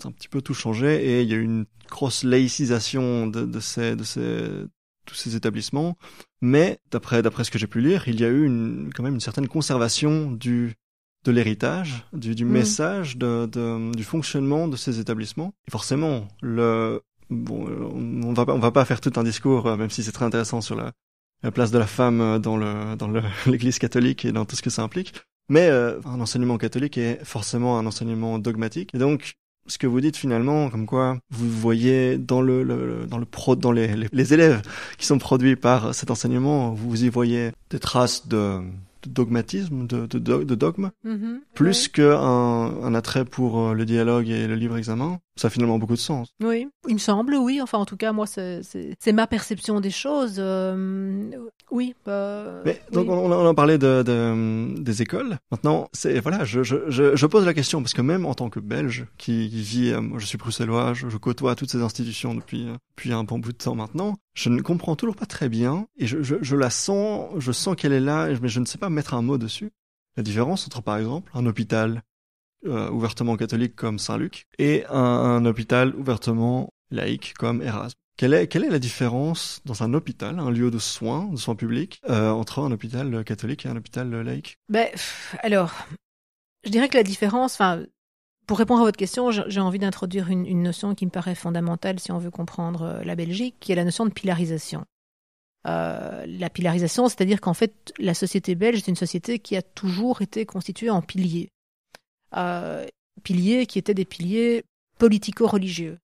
un petit peu tout changé, et il y a eu une grosse laïcisation de tous ces établissements, mais d'après ce que j'ai pu lire, il y a eu quand même une certaine conservation de l'héritage, du message, du fonctionnement de ces établissements. Et forcément, on va pas faire tout un discours, même si c'est très intéressant, sur la place de la femme dans l'Église catholique et dans tout ce que ça implique. Mais un enseignement catholique est forcément un enseignement dogmatique, et donc ce que vous dites finalement, comme quoi vous voyez dans les élèves qui sont produits par cet enseignement, vous y voyez des traces de dogmatisme, de dogme, plus qu'un attrait pour le dialogue et le libre examen. Ça a finalement beaucoup de sens. Oui, il me semble, oui. Enfin, en tout cas, moi, c'est ma perception des choses. Oui. Mais donc, on en parlait des écoles. Maintenant, je pose la question, parce que même en tant que Belge qui vit, moi, je suis bruxellois, je côtoie toutes ces institutions depuis un bon bout de temps maintenant, je ne comprends toujours pas très bien, et je la sens, je sens qu'elle est là, mais je ne sais pas mettre un mot dessus. La différence entre, par exemple, un hôpital ouvertement catholique comme Saint-Luc et un hôpital ouvertement laïque comme Erasme. Quelle est la différence dans un hôpital, un lieu de soins publics, entre un hôpital catholique et un hôpital laïque ? Alors, je dirais que la différence, pour répondre à votre question, j'ai envie d'introduire une notion qui me paraît fondamentale si on veut comprendre la Belgique, qui est la notion de pilarisation. La pilarisation, c'est-à-dire qu'en fait, la société belge est une société qui a toujours été constituée en piliers. Piliers qui étaient des piliers politico-religieux.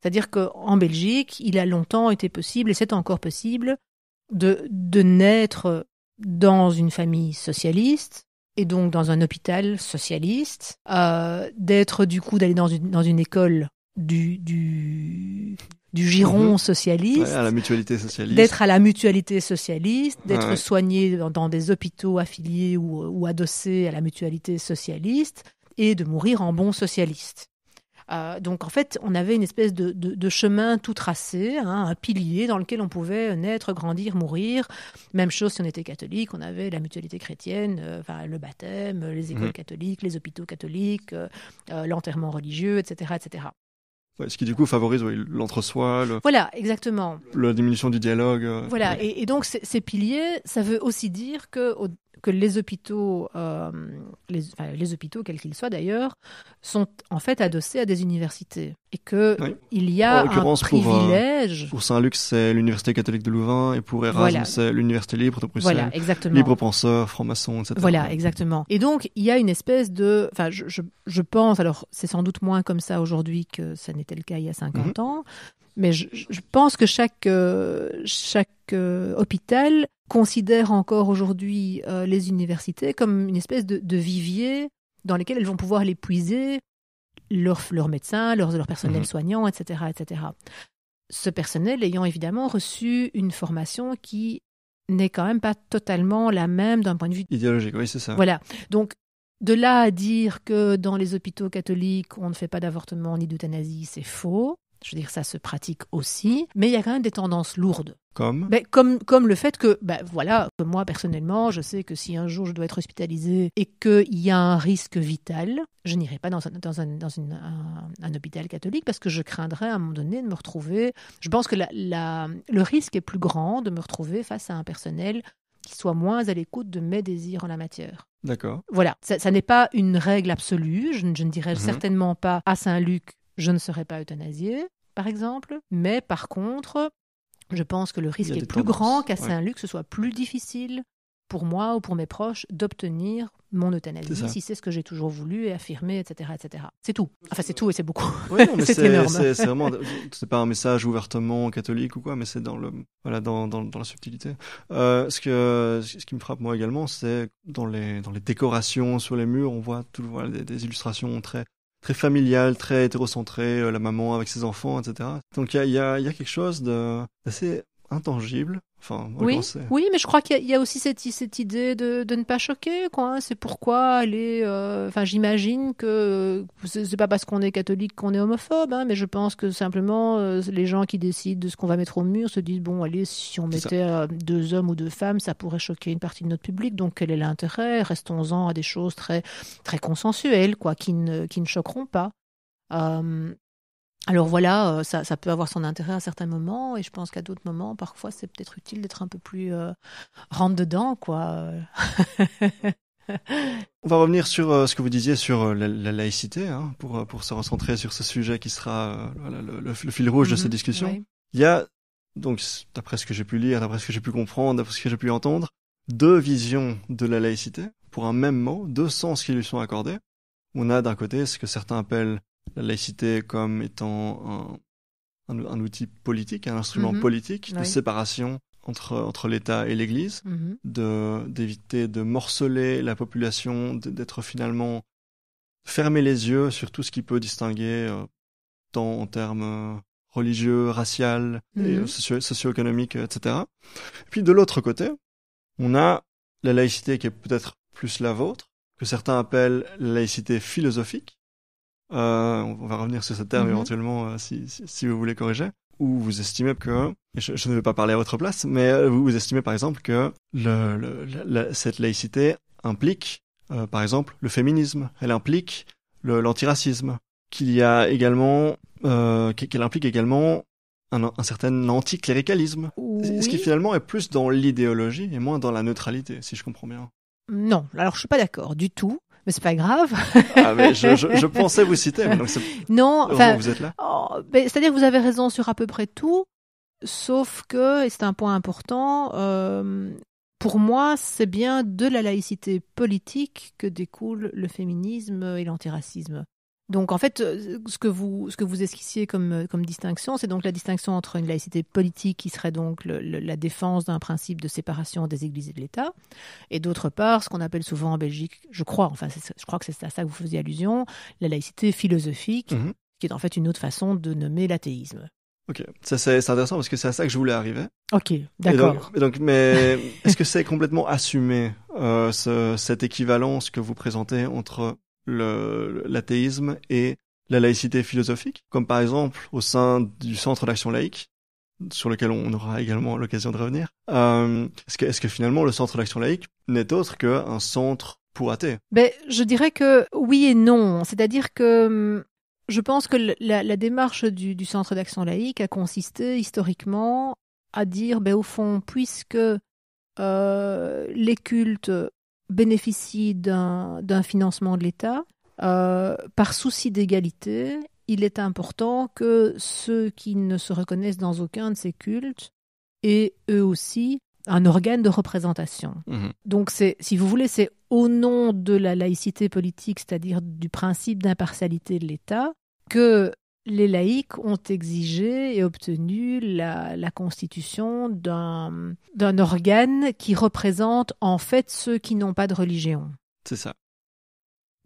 C'est-à-dire qu'en Belgique, il a longtemps été possible, et c'est encore possible, de naître dans une famille socialiste, et donc dans un hôpital socialiste, d'être du coup d'aller dans une école du giron socialiste, à la mutualité socialiste, d'être à la mutualité socialiste, d'être Ouais. soigné dans des hôpitaux affiliés ou adossés à la mutualité socialiste, et de mourir en bon socialiste. Donc en fait, on avait une espèce de chemin tout tracé, un pilier dans lequel on pouvait naître, grandir, mourir. Même chose si on était catholique, on avait la mutualité chrétienne, le baptême, les écoles catholiques, les hôpitaux catholiques, l'enterrement religieux, etc., etc. Ouais, ce qui du coup favorise l'entre-soi, Voilà, exactement. la diminution du dialogue. Voilà, Ouais. et donc ces piliers, ça veut aussi dire que les hôpitaux, les hôpitaux, quels qu'ils soient d'ailleurs, sont en fait adossés à des universités. Et qu'il y a un privilège. Pour Saint-Luc, c'est l'Université catholique de Louvain, et pour Erasme, c'est l'Université libre de Bruxelles. Voilà, exactement. Libre penseur, franc-maçon, etc. Voilà, exactement. Et donc, il y a une espèce de... Enfin, je pense, alors c'est sans doute moins comme ça aujourd'hui que ça n'était le cas il y a 50 ans, mais je pense que chaque hôpital considère encore aujourd'hui les universités comme une espèce de vivier dans lesquels elles vont pouvoir les puiser leurs médecins, leur personnel soignant, etc., etc. Ce personnel ayant évidemment reçu une formation qui n'est quand même pas totalement la même d'un point de vue idéologique. Oui, c'est ça. Voilà. Donc, de là à dire que dans les hôpitaux catholiques, on ne fait pas d'avortement ni d'euthanasie, c'est faux. Je veux dire, ça se pratique aussi. Mais il y a quand même des tendances lourdes. Comme le fait que, que moi, personnellement, je sais que si un jour je dois être hospitalisée et qu'il y a un risque vital, je n'irai pas dans un hôpital catholique parce que je craindrais à un moment donné de me retrouver... Je pense que le risque est plus grand de me retrouver face à un personnel qui soit moins à l'écoute de mes désirs en la matière. D'accord. Voilà, ça n'est pas une règle absolue. Je ne dirais certainement pas à Saint-Luc, je ne serai pas euthanasiée, par exemple. Mais par contre, je pense que le risque est plus grand qu'à Saint-Luc, ce soit plus difficile pour moi ou pour mes proches d'obtenir mon euthanasie, si c'est ce que j'ai toujours voulu et affirmé, etc., etc. C'est tout. Enfin, c'est tout et c'est beaucoup. Oui, non, mais c'est énorme. C'est vraiment, c'est pas un message ouvertement catholique ou quoi, mais c'est dans la subtilité. Ce qui me frappe moi également, c'est dans les décorations sur les murs, on voit des illustrations très familiales, très hétérocentrées, la maman avec ses enfants, etc. Donc il y a quelque chose d'assez intangible. Enfin, oui, mais je crois qu'il y a aussi cette idée de ne pas choquer, quoi. C'est pourquoi aller... j'imagine que c'est pas parce qu'on est catholique qu'on est homophobe, mais je pense que simplement les gens qui décident de ce qu'on va mettre au mur se disent, bon, allez, si on mettait 2 hommes ou 2 femmes, ça pourrait choquer une partie de notre public, donc quel est l'intérêt? Restons-en à des choses très, très consensuelles, quoi, qui ne choqueront pas. Alors voilà, ça peut avoir son intérêt à certains moments, et je pense qu'à d'autres moments, parfois, c'est peut-être utile d'être un peu plus rentre-dedans, quoi. On va revenir sur ce que vous disiez sur la laïcité, pour se recentrer sur ce sujet qui sera le fil rouge de cette discussion. Oui. Il y a, donc, d'après ce que j'ai pu lire, d'après ce que j'ai pu comprendre, d'après ce que j'ai pu entendre, 2 visions de la laïcité, pour un même mot, 2 sens qui lui sont accordés. On a d'un côté ce que certains appellent la laïcité comme étant un outil politique, un instrument politique de séparation entre l'État et l'Église, d'éviter de morceler la population, d'être finalement fermer les yeux sur tout ce qui peut distinguer tant en termes religieux, raciaux, et socio-économiques, etc. Et puis de l'autre côté, on a la laïcité qui est peut-être plus la vôtre, que certains appellent la laïcité philosophique. On va revenir sur ce terme éventuellement si vous voulez corriger. Où vous estimez que, et je ne vais pas parler à votre place, mais vous estimez par exemple que cette laïcité implique, par exemple, le féminisme. Elle implique l'antiracisme. Qu'elle implique également un certain anticléricalisme. Oui. Ce qui finalement est plus dans l'idéologie et moins dans la neutralité, si je comprends bien. Non, alors je suis pas d'accord du tout. Mais c'est pas grave. Mais je pensais vous citer. Mais donc non, vous êtes là. C'est-à-dire que vous avez raison sur à peu près tout, sauf que, et c'est un point important, pour moi, c'est bien de la laïcité politique que découle le féminisme et l'antiracisme. Donc en fait, ce que vous esquissiez comme distinction, c'est donc la distinction entre une laïcité politique qui serait donc la défense d'un principe de séparation des églises et de l'État, et d'autre part, ce qu'on appelle souvent en Belgique, je crois que c'est à ça que vous faisiez allusion, la laïcité philosophique, qui est en fait une autre façon de nommer l'athéisme. Ok, ça c'est intéressant parce que c'est à ça que je voulais arriver. Ok, d'accord. Mais est-ce que c'est complètement assumé cette équivalence que vous présentez entre l'athéisme et la laïcité philosophique, comme par exemple au sein du Centre d'action laïque, sur lequel on aura également l'occasion de revenir. Est-ce que finalement le Centre d'action laïque n'est autre qu'un centre pour athées? Je dirais que oui et non. C'est-à-dire que je pense que la démarche du Centre d'action laïque a consisté historiquement à dire, au fond, puisque les cultes bénéficient d'un financement de l'État, par souci d'égalité, il est important que ceux qui ne se reconnaissent dans aucun de ces cultes aient eux aussi un organe de représentation. Donc, si vous voulez, c'est au nom de la laïcité politique, c'est-à-dire du principe d'impartialité de l'État, que les laïcs ont exigé et obtenu la constitution d'un organe qui représente en fait ceux qui n'ont pas de religion. C'est ça.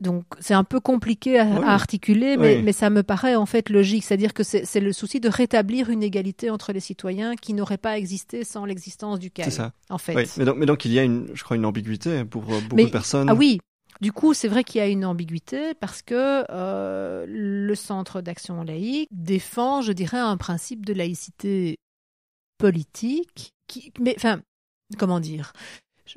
Donc c'est un peu compliqué à articuler, mais ça me paraît en fait logique. C'est-à-dire que c'est le souci de rétablir une égalité entre les citoyens qui n'aurait pas existé sans l'existence du CAL. C'est ça. En fait. Oui. Mais donc il y a je crois une ambiguïté pour beaucoup de personnes. Ah oui. Du coup, c'est vrai qu'il y a une ambiguïté parce que le Centre d'action laïque défend, je dirais, un principe de laïcité politique comment dire ?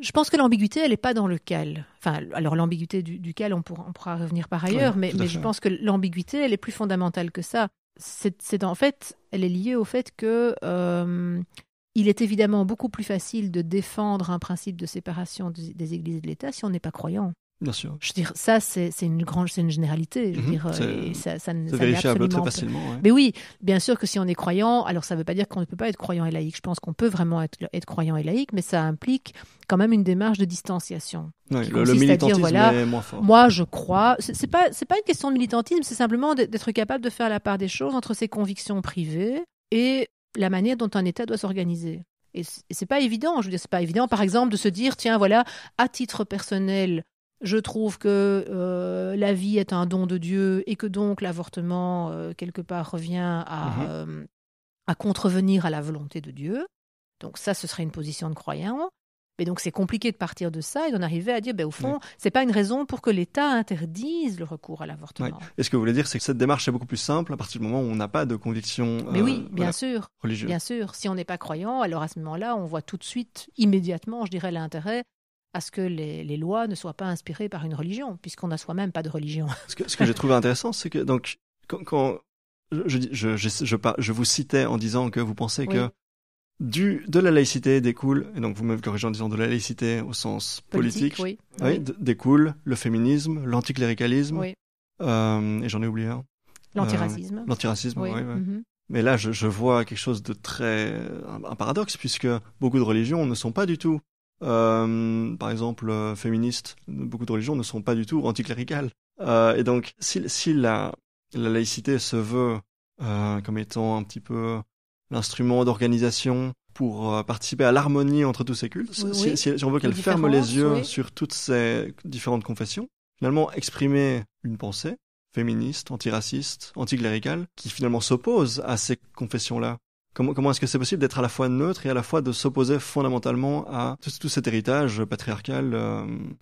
Je pense que l'ambiguïté, elle n'est pas dans le CAL. Enfin, alors l'ambiguïté du CAL, on pourra revenir par ailleurs, mais je pense que l'ambiguïté, elle est plus fondamentale que ça. En fait, elle est liée au fait que il est évidemment beaucoup plus facile de défendre un principe de séparation des églises et de l'État si on n'est pas croyant. Bien sûr. Je veux dire, ça, c'est une généralité. Je veux dire, ça vérifiable très facilement. Ouais. Mais oui, bien sûr que si on est croyant, alors ça ne veut pas dire qu'on ne peut pas être croyant et laïque. Je pense qu'on peut vraiment être croyant et laïque, mais ça implique quand même une démarche de distanciation. Oui, le militantisme est moins fort. Moi, je crois. C'est pas une question de militantisme, c'est simplement d'être capable de faire la part des choses entre ses convictions privées et la manière dont un État doit s'organiser. Et c'est pas évident. Je veux dire, c'est pas évident, par exemple, de se dire, tiens, voilà, à titre personnel, je trouve que la vie est un don de Dieu et que donc l'avortement, quelque part, revient à contrevenir à la volonté de Dieu. Donc ça, ce serait une position de croyant. Mais donc c'est compliqué de partir de ça et d'en arriver à dire, au fond, c'est pas une raison pour que l'État interdise le recours à l'avortement. Ouais. Et ce que vous voulez dire, c'est que cette démarche est beaucoup plus simple à partir du moment où on n'a pas de conviction Mais oui, bien sûr, religieuse. Bien sûr. Si on n'est pas croyant, alors à ce moment-là, on voit tout de suite, immédiatement, je dirais, l'intérêt à ce que les lois ne soient pas inspirées par une religion, puisqu'on n'a soi-même pas de religion. Ce que j'ai trouvé intéressant, c'est que donc quand je vous citais en disant que vous pensez que de la laïcité découle, et donc vous me corrigez en disant de la laïcité au sens politique. Découle le féminisme, l'anticléricalisme, et j'en ai oublié un. L'antiracisme. L'antiracisme, oui. Mais là, je vois quelque chose de un paradoxe, puisque beaucoup de religions ne sont pas du tout par exemple féministes. Beaucoup de religions ne sont pas du tout anticléricales. Et donc, si la laïcité se veut comme étant un petit peu l'instrument d'organisation pour participer à l'harmonie entre tous ces cultes, si on veut qu'elle ferme les yeux sur toutes ces différentes confessions, finalement exprimer une pensée féministe, antiraciste, anticléricale, qui finalement s'oppose à ces confessions-là. Comment est-ce que c'est possible d'être à la fois neutre et à la fois de s'opposer fondamentalement à tout cet héritage patriarcal,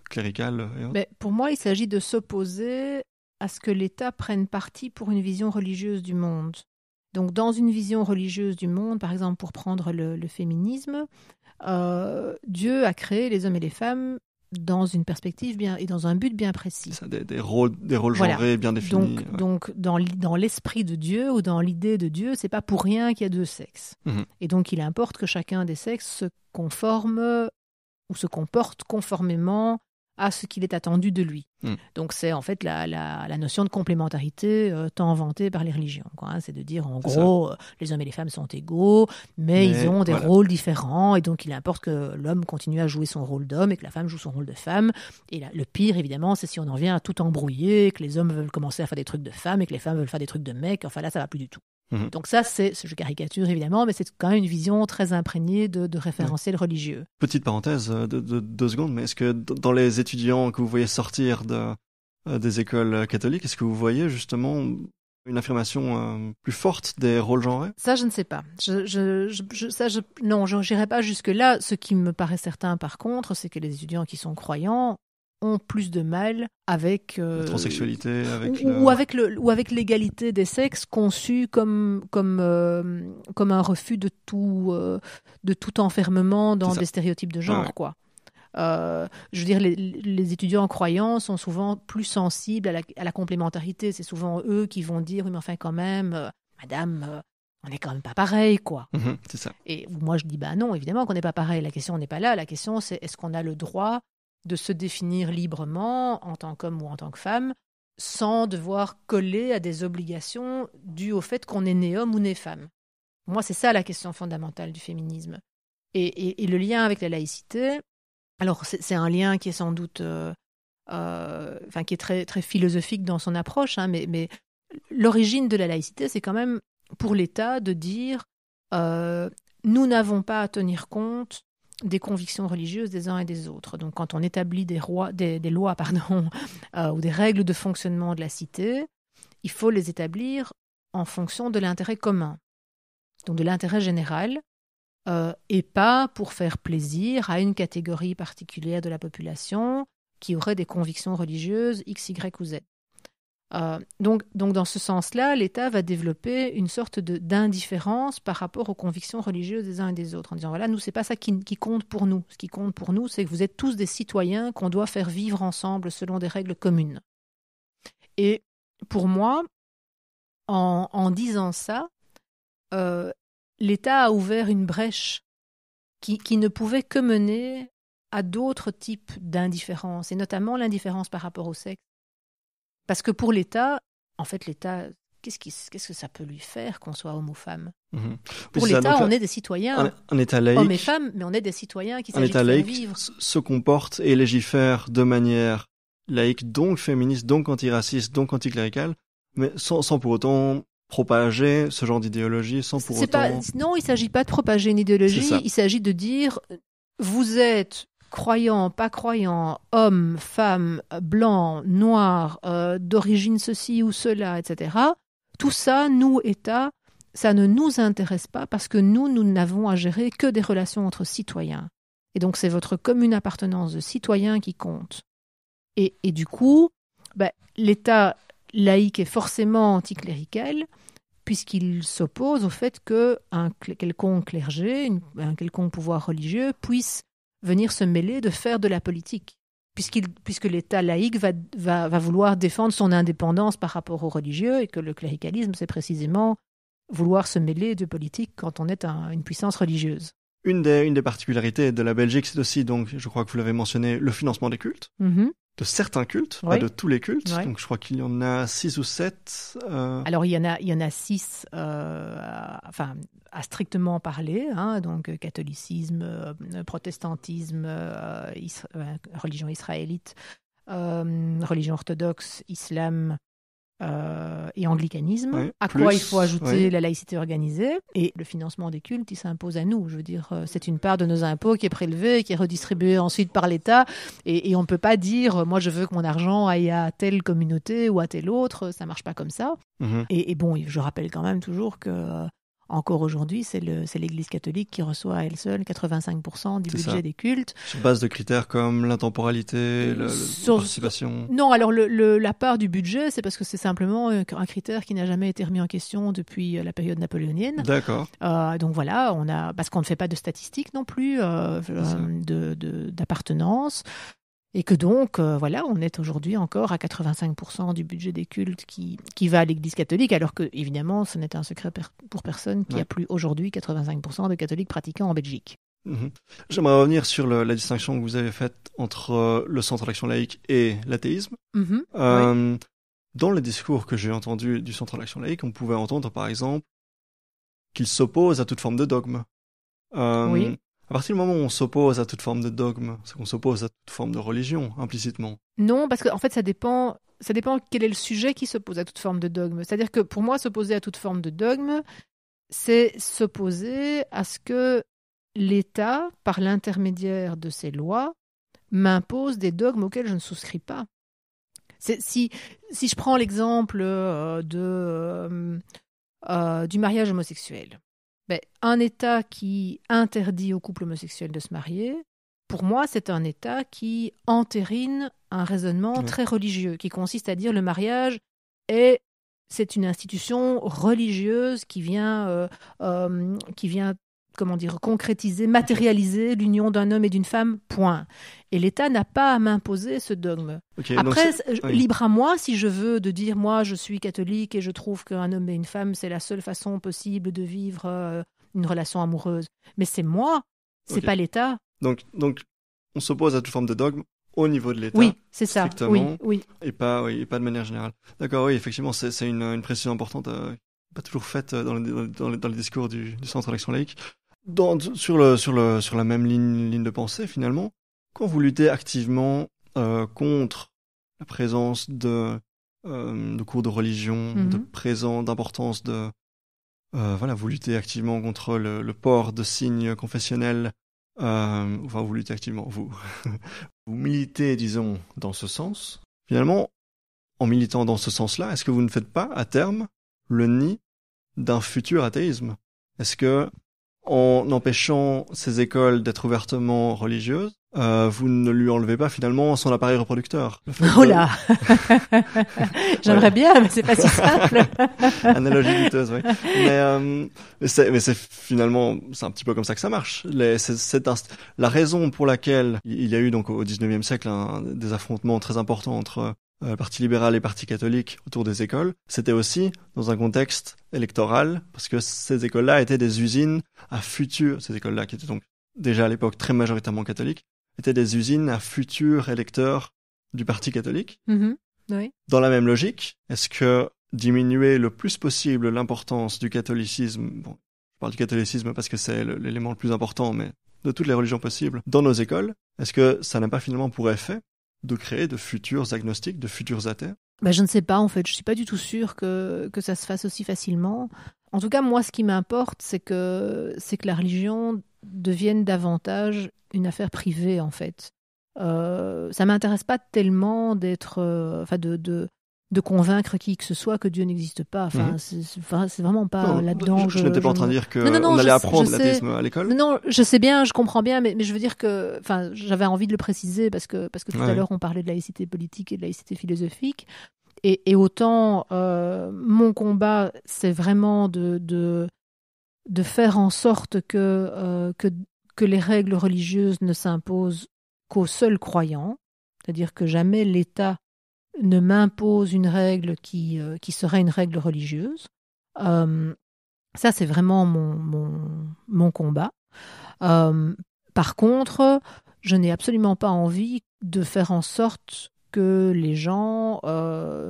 clérical et autres? Mais pour moi, il s'agit de s'opposer à ce que l'État prenne parti pour une vision religieuse du monde. Donc, dans une vision religieuse du monde, par exemple, pour prendre le féminisme, Dieu a créé les hommes et les femmes dans une perspective et dans un but bien précis. Ça, des rôles genrés bien définis. Donc dans l'esprit de Dieu ou dans l'idée de Dieu, c'est pas pour rien qu'il y a deux sexes. Et donc, il importe que chacun des sexes se conforme ou se comporte conformément à ce qu'il est attendu de lui. Donc c'est en fait la notion de complémentarité tant vantée par les religions, quoi, hein. C'est de dire en gros les hommes et les femmes sont égaux, mais ils ont des rôles différents et donc il importe que l'homme continue à jouer son rôle d'homme et que la femme joue son rôle de femme. Et là, le pire évidemment c'est si on en vient à tout embrouiller, que les hommes veulent commencer à faire des trucs de femmes et que les femmes veulent faire des trucs de mecs. Enfin là ça va plus du tout. Donc ça, je caricature évidemment, mais c'est quand même une vision très imprégnée de référentiel religieux. Petite parenthèse de 2 secondes, mais est-ce que dans les étudiants que vous voyez sortir des écoles catholiques, est-ce que vous voyez justement une affirmation plus forte des rôles genrés? Ça, je ne sais pas. Non, je n'irai pas jusque-là. Ce qui me paraît certain, par contre, c'est que les étudiants qui sont croyants ont plus de mal avec la transsexualité, ou avec l'égalité des sexes conçue comme un refus de tout enfermement dans des stéréotypes de genre, quoi. Je veux dire, les étudiants croyants sont souvent plus sensibles à la complémentarité. C'est souvent eux qui vont dire, oui, mais enfin, quand même, madame, on n'est quand même pas pareil, quoi. C'est ça. Et moi, je dis, bah non, évidemment qu'on n'est pas pareil. La question n'est pas là. La question, c'est est-ce qu'on a le droit de se définir librement en tant qu'homme ou en tant que femme, sans devoir coller à des obligations dues au fait qu'on est né homme ou né femme. Moi, c'est ça la question fondamentale du féminisme. Et le lien avec la laïcité, alors c'est un lien qui est sans doute, qui est très, très philosophique dans son approche, hein, mais l'origine de la laïcité, c'est quand même pour l'État de dire nous n'avons pas à tenir compte des convictions religieuses des uns et des autres. Donc, quand on établit des lois ou des règles de fonctionnement de la cité, il faut les établir en fonction de l'intérêt commun, donc de l'intérêt général, et pas pour faire plaisir à une catégorie particulière de la population qui aurait des convictions religieuses X, Y ou Z. Donc, dans ce sens-là, l'État va développer une sorte d'indifférence par rapport aux convictions religieuses des uns et des autres, en disant, voilà, nous, c'est pas ça qui compte pour nous. Ce qui compte pour nous, c'est que vous êtes tous des citoyens qu'on doit faire vivre ensemble selon des règles communes. Et pour moi, en disant ça, l'État a ouvert une brèche qui ne pouvait que mener à d'autres types d'indifférence, et notamment l'indifférence par rapport au sexe. Parce que pour l'État, en fait, l'État, qu'est-ce que ça peut lui faire qu'on soit homme ou femme ? Pour l'État, on est des citoyens, un État laïque, hommes et femmes, mais on est des citoyens qui s'agit de faire vivre. Se comporte et légifère de manière laïque, donc féministe, donc antiraciste, donc anticléricale, mais sans pour autant propager ce genre d'idéologie, sans pour autant... Non, il ne s'agit pas de propager une idéologie, il s'agit de dire, vous êtes... croyants, pas croyants, hommes, femmes, blancs, noirs, d'origine ceci ou cela, etc. Tout ça, nous, État, ça ne nous intéresse pas parce que nous n'avons à gérer que des relations entre citoyens. Et donc, c'est votre commune appartenance de citoyens qui compte. Et du coup, l'État laïque est forcément anticlérical puisqu'il s'oppose au fait qu'un quelconque clergé, un quelconque pouvoir religieux puisse venir se mêler de faire de la politique, puisque l'État laïque va vouloir défendre son indépendance par rapport aux religieux et que le cléricalisme, c'est précisément vouloir se mêler de politique quand on est une puissance religieuse. Une des particularités de la Belgique, c'est aussi, donc, je crois que vous l'avez mentionné, le financement des cultes, de certains cultes, pas de tous les cultes. Donc, je crois qu'il y en a 6 ou 7. Alors, il y en a 6, à strictement parler, hein, donc catholicisme, protestantisme, religion israélite, religion orthodoxe, islam et anglicanisme, quoi il faut ajouter la laïcité organisée, et le financement des cultes, il s'impose à nous. Je veux dire, c'est une part de nos impôts qui est prélevée, qui est redistribuée ensuite par l'État, et on ne peut pas dire, moi je veux que mon argent aille à telle communauté ou à telle autre, ça ne marche pas comme ça. Et bon, je rappelle quand même toujours que encore aujourd'hui, c'est l'Église catholique qui reçoit à elle seule 85% du budget des cultes. Sur base de critères comme l'intemporalité, la participation. Non, alors la part du budget, c'est parce que c'est simplement un critère qui n'a jamais été remis en question depuis la période napoléonienne. D'accord. Donc voilà, parce qu'on ne fait pas de statistiques non plus d'appartenance. Et que donc, on est aujourd'hui encore à 85% du budget des cultes qui va à l'Église catholique, alors que, évidemment, ce n'est un secret pour personne qu'il n'y a plus aujourd'hui 85% de catholiques pratiquants en Belgique. Mhm. J'aimerais revenir sur la distinction que vous avez faite entre le Centre d'action laïque et l'athéisme. Oui. Dans les discours que j'ai entendus du Centre d'action laïque, on pouvait entendre par exemple qu'il s'oppose à toute forme de dogme. Oui. À partir du moment où on s'oppose à toute forme de dogme, c'est qu'on s'oppose à toute forme de religion, implicitement. Non, parce qu'en fait, ça dépend quel est le sujet qui s'oppose à toute forme de dogme. C'est-à-dire que pour moi, s'opposer à toute forme de dogme, c'est s'opposer à ce que l'État, par l'intermédiaire de ses lois, m'impose des dogmes auxquels je ne souscris pas. Si je prends l'exemple du mariage homosexuel, ben, un État qui interdit aux couples homosexuels de se marier, pour moi, c'est un État qui entérine un raisonnement très religieux, qui consiste à dire le mariage c'est une institution religieuse qui vient comment dire, concrétiser, matérialiser l'union d'un homme et d'une femme, point. Et l'État n'a pas à m'imposer ce dogme. Après, libre à moi, si je veux, de dire, moi, je suis catholique et je trouve qu'un homme et une femme, c'est la seule façon possible de vivre une relation amoureuse. Mais c'est moi, c'est pas l'État. Donc, on s'oppose à toute forme de dogme au niveau de l'État. Oui, c'est ça. Strictement, oui. Et pas de manière générale. D'accord, oui, effectivement, c'est une précision importante, pas toujours faite dans les discours du Centre d'action laïque. Sur la même ligne de pensée, finalement, quand vous luttez activement contre la présence de cours de religion, d'importance de vous luttez activement contre le port de signes confessionnels. Vous luttez activement, vous militez, disons, dans ce sens. Finalement, en militant dans ce sens-là, est-ce que vous ne faites pas, à terme, le nid d'un futur athéisme? Est-ce que, en empêchant ces écoles d'être ouvertement religieuses, vous ne lui enlevez pas finalement son appareil reproducteur? Oh là J'aimerais bien, mais c'est pas si simple. Analogie douteuse, oui. Mais c'est finalement, c'est un petit peu comme ça que ça marche. La raison pour laquelle il y a eu donc au 19e siècle des affrontements très importants entre le Parti libéral et le Parti catholique autour des écoles, c'était aussi dans un contexte électoral, parce que ces écoles-là étaient des usines à futurs, ces écoles-là qui étaient donc déjà à l'époque très majoritairement catholiques, étaient des usines à futurs électeurs du Parti catholique. Oui. Dans la même logique, est-ce que diminuer le plus possible l'importance du catholicisme, bon, je parle du catholicisme parce que c'est l'élément le plus important, mais de toutes les religions possibles, dans nos écoles, est-ce que ça n'a pas finalement pour effet de créer de futurs agnostiques, de futurs athées? Je ne sais pas, en fait. Je suis pas du tout sûre que ça se fasse aussi facilement. En tout cas, moi, ce qui m'importe, c'est que la religion devienne davantage une affaire privée, en fait. Ça m'intéresse pas tellement de convaincre qui que ce soit que Dieu n'existe pas. C'est vraiment pas là-dedans. Je n'étais pas en train de dire qu'on allait apprendre l'athéisme à l'école. Non, je sais bien, je comprends bien, mais je veux dire que, j'avais envie de le préciser parce que tout à l'heure on parlait de laïcité politique et de laïcité philosophique, et autant mon combat, c'est vraiment de faire en sorte que les règles religieuses ne s'imposent qu'aux seuls croyants, c'est-à-dire que jamais l'État ne m'impose une règle qui serait une règle religieuse. Ça, c'est vraiment mon combat. Par contre, je n'ai absolument pas envie de faire en sorte que les gens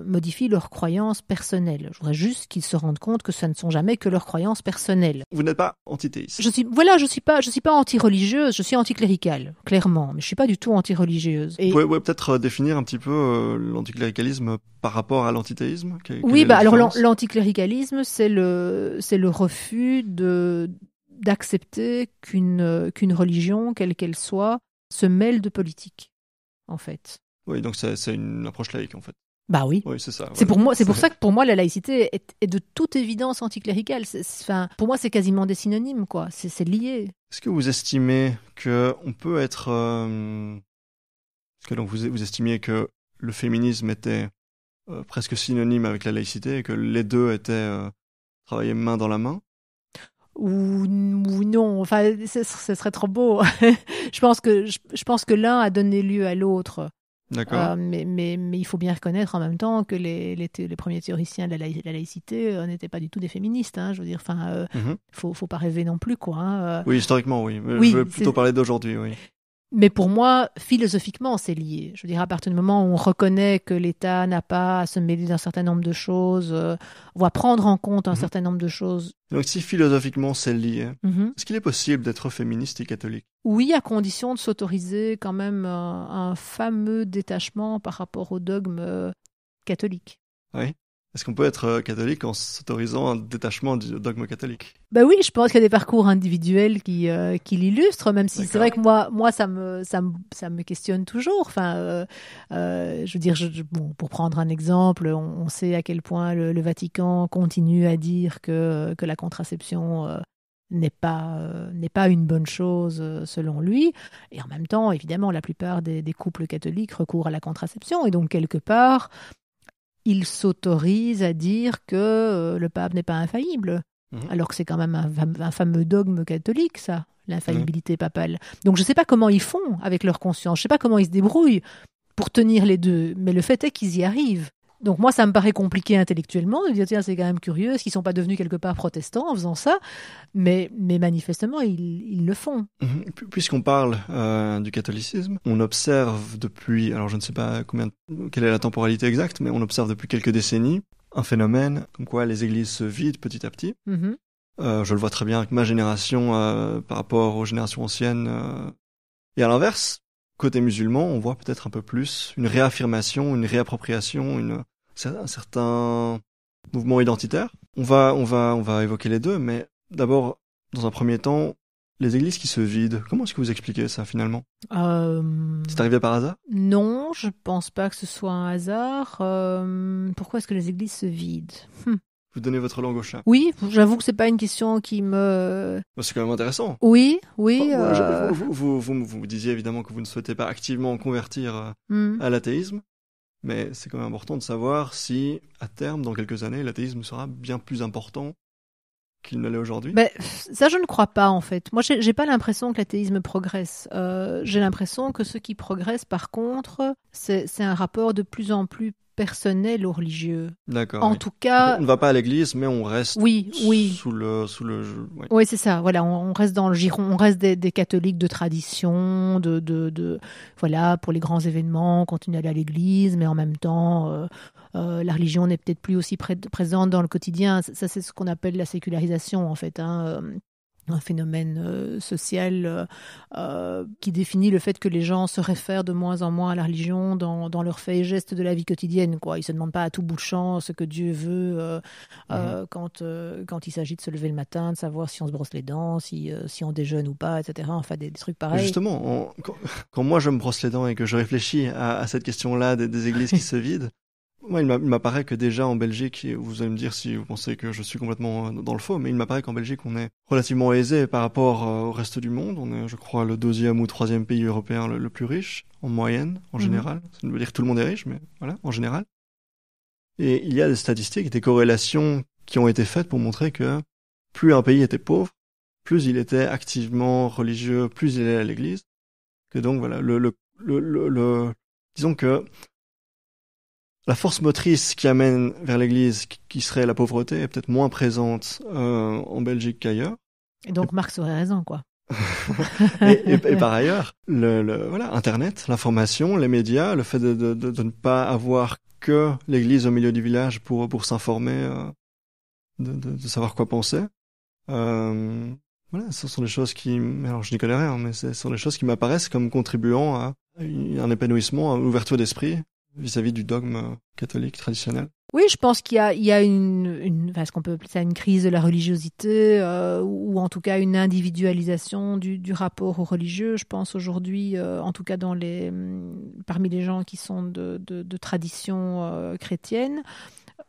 modifient leurs croyances personnelles. Je voudrais juste qu'ils se rendent compte que ce ne sont jamais que leurs croyances personnelles. Vous n'êtes pas antithéiste. Je suis pas anti-religieuse, je suis anticléricale, clairement, mais je suis pas du tout anti-religieuse. Vous pouvez peut-être définir un petit peu l'anticléricalisme par rapport à l'antithéisme? Oui, alors l'anticléricalisme, c'est le refus d'accepter qu'une religion, quelle qu'elle soit, se mêle de politique, en fait. Oui, donc c'est une approche laïque, en fait. Bah oui. Oui, c'est ça. C'est pour ça que pour moi, la laïcité est de toute évidence anticléricale. Pour moi, c'est quasiment des synonymes, quoi. C'est lié. Est-ce que vous estimez qu'on peut être... Est-ce que donc vous estimiez que le féminisme était presque synonyme avec la laïcité et que les deux étaient travaillaient main dans la main? Ou non, ce serait trop beau. Je pense que l'un a donné lieu à l'autre. D'accord. Mais il faut bien reconnaître en même temps que les premiers théoriciens de la laïcité n'étaient pas du tout des féministes. Hein, je veux dire, Mhm. faut pas rêver non plus, quoi. Hein. Oui, historiquement, oui. Mais je Oui, veux plutôt parler d'aujourd'hui, oui. mais pour moi, philosophiquement, c'est lié. Je veux dire, à partir du moment où on reconnaît que l'État n'a pas à se mêler d'un certain nombre de choses, va prendre en compte un Mhm. certain nombre de choses. Donc si philosophiquement c'est lié, Mhm. est-ce qu'il est possible d'être féministe et catholique? Oui, à condition de s'autoriser quand même un fameux détachement par rapport au dogme catholique. Oui. Est-ce qu'on peut être catholique en s'autorisant un détachement du dogme catholique? Ben oui, je pense qu'il y a des parcours individuels qui l'illustrent, même si c'est vrai que moi ça me questionne toujours. Enfin, je veux dire, bon, pour prendre un exemple, on sait à quel point le Vatican continue à dire que la contraception n'est pas une bonne chose selon lui. Et en même temps, évidemment, la plupart des couples catholiques recourent à la contraception. Et donc, quelque part, il s'autorise à dire que le pape n'est pas infaillible. Mhm. Alors que c'est quand même un fameux dogme catholique, ça, l'infaillibilité Mhm. papale. Donc je ne sais pas comment ils font avec leur conscience, je ne sais pas comment ils se débrouillent pour tenir les deux, mais le fait est qu'ils y arrivent. Donc moi, ça me paraît compliqué intellectuellement de dire, tiens, c'est quand même curieux, est-ce qu'ils ne sont pas devenus quelque part protestants en faisant ça? Mais manifestement, ils le font. Mhm. Puisqu'on parle du catholicisme, on observe depuis, alors je ne sais pas quelle est la temporalité exacte, mais on observe depuis quelques décennies un phénomène comme quoi les églises se vident petit à petit. Mhm. Je le vois très bien avec ma génération par rapport aux générations anciennes. Et à l'inverse, côté musulman, on voit peut-être un peu plus une réaffirmation, une réappropriation, un certain mouvement identitaire. On va évoquer les deux, mais d'abord, dans un premier temps, les églises qui se vident. Comment est-ce que vous expliquez ça finalement? C'est arrivé par hasard? Non, je pense pas que ce soit un hasard. Pourquoi est-ce que les églises se vident? Vous donnez votre langue au chat. Oui, j'avoue que c'est pas une question qui me... C'est quand même intéressant. Oui. Vous disiez évidemment que vous ne souhaitez pas activement convertir à l'athéisme, mais c'est quand même important de savoir si, à terme, dans quelques années, l'athéisme sera bien plus important qu'il ne l'est aujourd'hui. Ben, ça, je ne crois pas, en fait. Moi, j'ai pas l'impression que l'athéisme progresse. J'ai l'impression que ce qui progresse, par contre, c'est un rapport de plus en plus personnel au religieux. D'accord. En tout cas... On ne va pas à l'église, mais on reste oui. sous le oui. Oui, c'est ça. Voilà, on reste dans le giron, on reste des catholiques de tradition, voilà, pour les grands événements, on continue à aller à l'église, mais en même temps, la religion n'est peut-être plus aussi présente dans le quotidien. Ça, c'est ce qu'on appelle la sécularisation, en fait. Un phénomène social qui définit le fait que les gens se réfèrent de moins en moins à la religion dans leurs faits et gestes de la vie quotidienne, quoi. Ils ne se demandent pas à tout bout de champ ce que Dieu veut quand il s'agit de se lever le matin, de savoir si on se brosse les dents, si on déjeune ou pas, etc. Enfin, des trucs pareils. Justement, quand moi je me brosse les dents et que je réfléchis à cette question-là des églises qui se vident, moi, il m'apparaît que déjà en Belgique, vous allez me dire si vous pensez que je suis complètement dans le faux, mais il m'apparaît qu'en Belgique, on est relativement aisé par rapport au reste du monde. On est, je crois, le 2e ou 3e pays européen le plus riche, en moyenne, en général. Ça ne veut dire que tout le monde est riche, mais voilà, en général. Et il y a des statistiques, des corrélations qui ont été faites pour montrer que plus un pays était pauvre, plus il était activement religieux, plus il allait à l'église. Que donc, voilà, disons que la force motrice qui amène vers l'église, qui serait la pauvreté, est peut-être moins présente en Belgique qu'ailleurs. Et donc Marx aurait raison, quoi. et par ailleurs, voilà, Internet, l'information, les médias, le fait de ne pas avoir que l'église au milieu du village pour s'informer, de savoir quoi penser. Voilà, ce sont des choses qui, alors je n'y connais rien, mais ce sont des choses qui m'apparaissent comme contribuant à un épanouissement, à une ouverture d'esprit vis-à-vis du dogme catholique traditionnel. Oui, je pense qu'il y a ce qu'on peut appeler ça une crise de la religiosité, ou en tout cas une individualisation du rapport aux religieux. Je pense aujourd'hui, en tout cas parmi les gens qui sont de tradition chrétienne,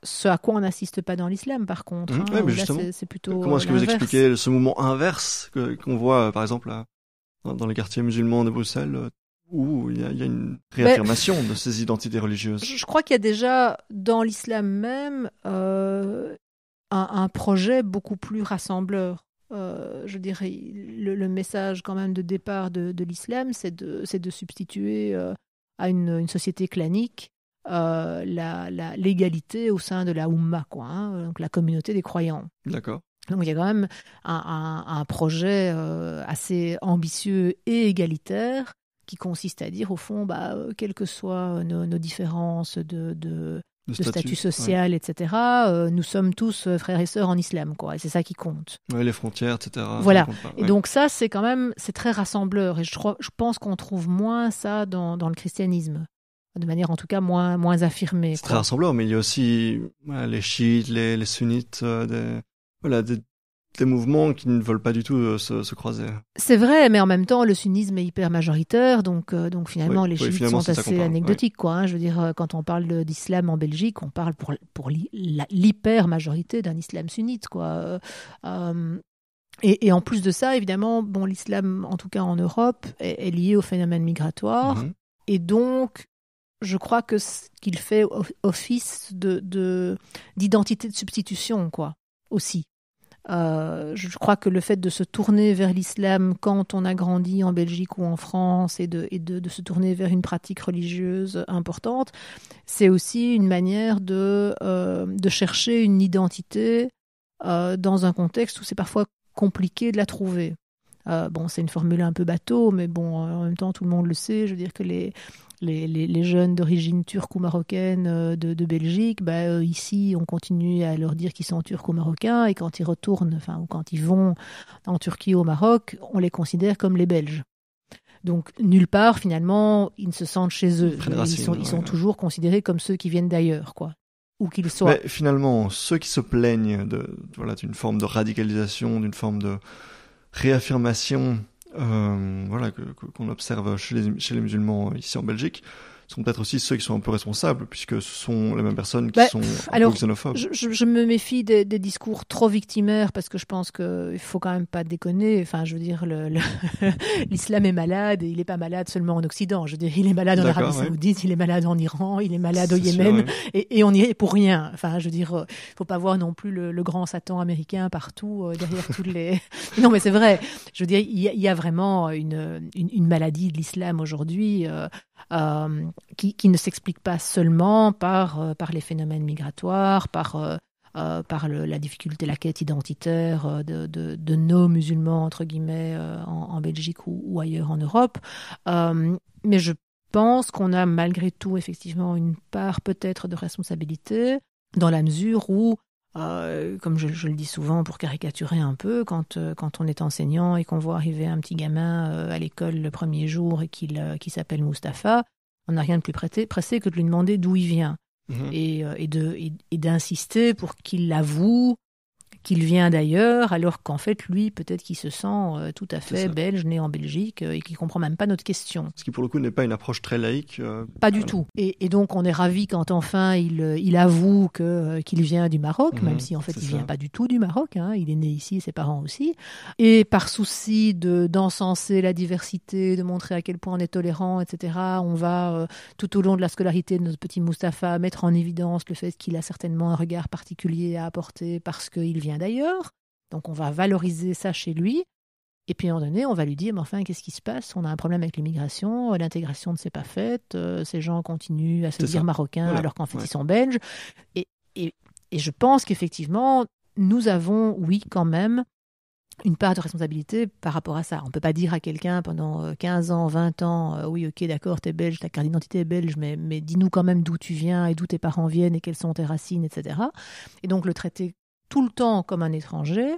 ce à quoi on n'assiste pas dans l'islam, par contre. Oui, mais là, justement, c'est plutôt comment est-ce que vous l'inverse. expliquez ce mouvement inverse qu'on voit, par exemple, dans les quartiers musulmans de Bruxelles, où il y a une réaffirmation de ces identités religieuses? Je crois qu'il y a déjà, dans l'islam même, un projet beaucoup plus rassembleur. Je dirais, le message quand même de départ de l'islam, c'est de substituer à une société clanique l'égalité au sein de la Oumma, quoi, donc la communauté des croyants. D'accord. Donc il y a quand même un projet assez ambitieux et égalitaire qui consiste à dire, au fond, quelles que soient nos différences de statut social, etc., nous sommes tous frères et sœurs en islam, quoi, et c'est ça qui compte. Oui, les frontières, etc. Voilà. Et donc ça, c'est quand même, c'est très rassembleur, et je pense qu'on trouve moins ça dans le christianisme, de manière en tout cas moins affirmée. C'est très rassembleur, mais il y a aussi les chiites, les sunnites, des mouvements qui ne veulent pas du tout se croiser. C'est vrai, mais en même temps, le sunnisme est hyper majoritaire, donc finalement, les chiites sont assez anecdotiques, quoi. Je veux dire, quand on parle d'islam en Belgique, on parle pour l'hyper-majorité d'un islam sunnite, quoi. Et en plus de ça, évidemment, l'islam, en tout cas en Europe, est lié au phénomène migratoire, et donc, je crois qu'il fait office d'identité de substitution, quoi, aussi. Je crois que le fait de se tourner vers l'islam quand on a grandi en Belgique ou en France et de se tourner vers une pratique religieuse importante, c'est aussi une manière de chercher une identité dans un contexte où c'est parfois compliqué de la trouver. C'est une formule un peu bateau, mais en même temps, tout le monde le sait. Je veux dire que les jeunes d'origine turque ou marocaine de Belgique, ici, on continue à leur dire qu'ils sont turcs ou marocains, et quand ils retournent, ou quand ils vont en Turquie ou au Maroc, on les considère comme les Belges. Donc, nulle part, finalement, ils ne se sentent chez eux. Ils sont toujours considérés comme ceux qui viennent d'ailleurs, quoi. Où qu'ils soient. Mais finalement, ceux qui se plaignent d'une forme de radicalisation, d'une forme de réaffirmation qu'on observe chez les musulmans ici en Belgique, sont peut-être aussi ceux qui sont un peu responsables, puisque ce sont les mêmes personnes qui sont un peu xénophobes. Je me méfie des discours trop victimaires, parce que je pense qu'il faut quand même pas déconner. Enfin, je veux dire, l'islam est malade, et il n'est pas malade seulement en Occident. Je veux dire, il est malade en Arabie Saoudite, il est malade en Iran, il est malade au Yémen, et on y est pour rien. Enfin, je veux dire, faut pas voir non plus le grand Satan américain partout, derrière toutes les... Non, mais c'est vrai. Je veux dire, il y a vraiment une maladie de l'islam aujourd'hui, qui ne s'explique pas seulement par les phénomènes migratoires, par la difficulté, la quête identitaire de nos musulmans, entre guillemets, en Belgique ou ailleurs en Europe. Mais je pense qu'on a malgré tout effectivement une part peut-être de responsabilité, dans la mesure où, comme je le dis souvent pour caricaturer un peu, quand on est enseignant et qu'on voit arriver un petit gamin à l'école le premier jour et qui s'appelle Mustapha, on n'a rien de plus pressé que de lui demander d'où il vient et d'insister pour qu'il l'avoue qu'il vient d'ailleurs, alors qu'en fait, lui, peut-être qu'il se sent tout à fait belge, né en Belgique, et qu'il ne comprend même pas notre question. Ce qui, pour le coup, n'est pas une approche très laïque. Pas du tout. Et donc, on est ravis quand, enfin, il avoue qu'il vient du Maroc, même si, en fait, il ne vient pas du tout du Maroc. Il est né ici, ses parents aussi. Et par souci d'encenser la diversité, de montrer à quel point on est tolérant, etc., on va, tout au long de la scolarité de notre petit Mustapha, mettre en évidence le fait qu'il a certainement un regard particulier à apporter parce qu'il vient d'ailleurs, donc on va valoriser ça chez lui, et puis à un moment donné, on va lui dire, mais enfin, qu'est-ce qui se passe ? On a un problème avec l'immigration, l'intégration ne s'est pas faite, ces gens continuent à se dire marocains alors qu'en fait ils sont belges, et je pense qu'effectivement, nous avons, oui, quand même, une part de responsabilité par rapport à ça. On ne peut pas dire à quelqu'un pendant 15 ans, 20 ans, oui, ok, d'accord, t'es belge, ta carte d'identité est belge, mais dis-nous quand même d'où tu viens et d'où tes parents viennent et quelles sont tes racines, etc. Et donc le traiter tout le temps comme un étranger,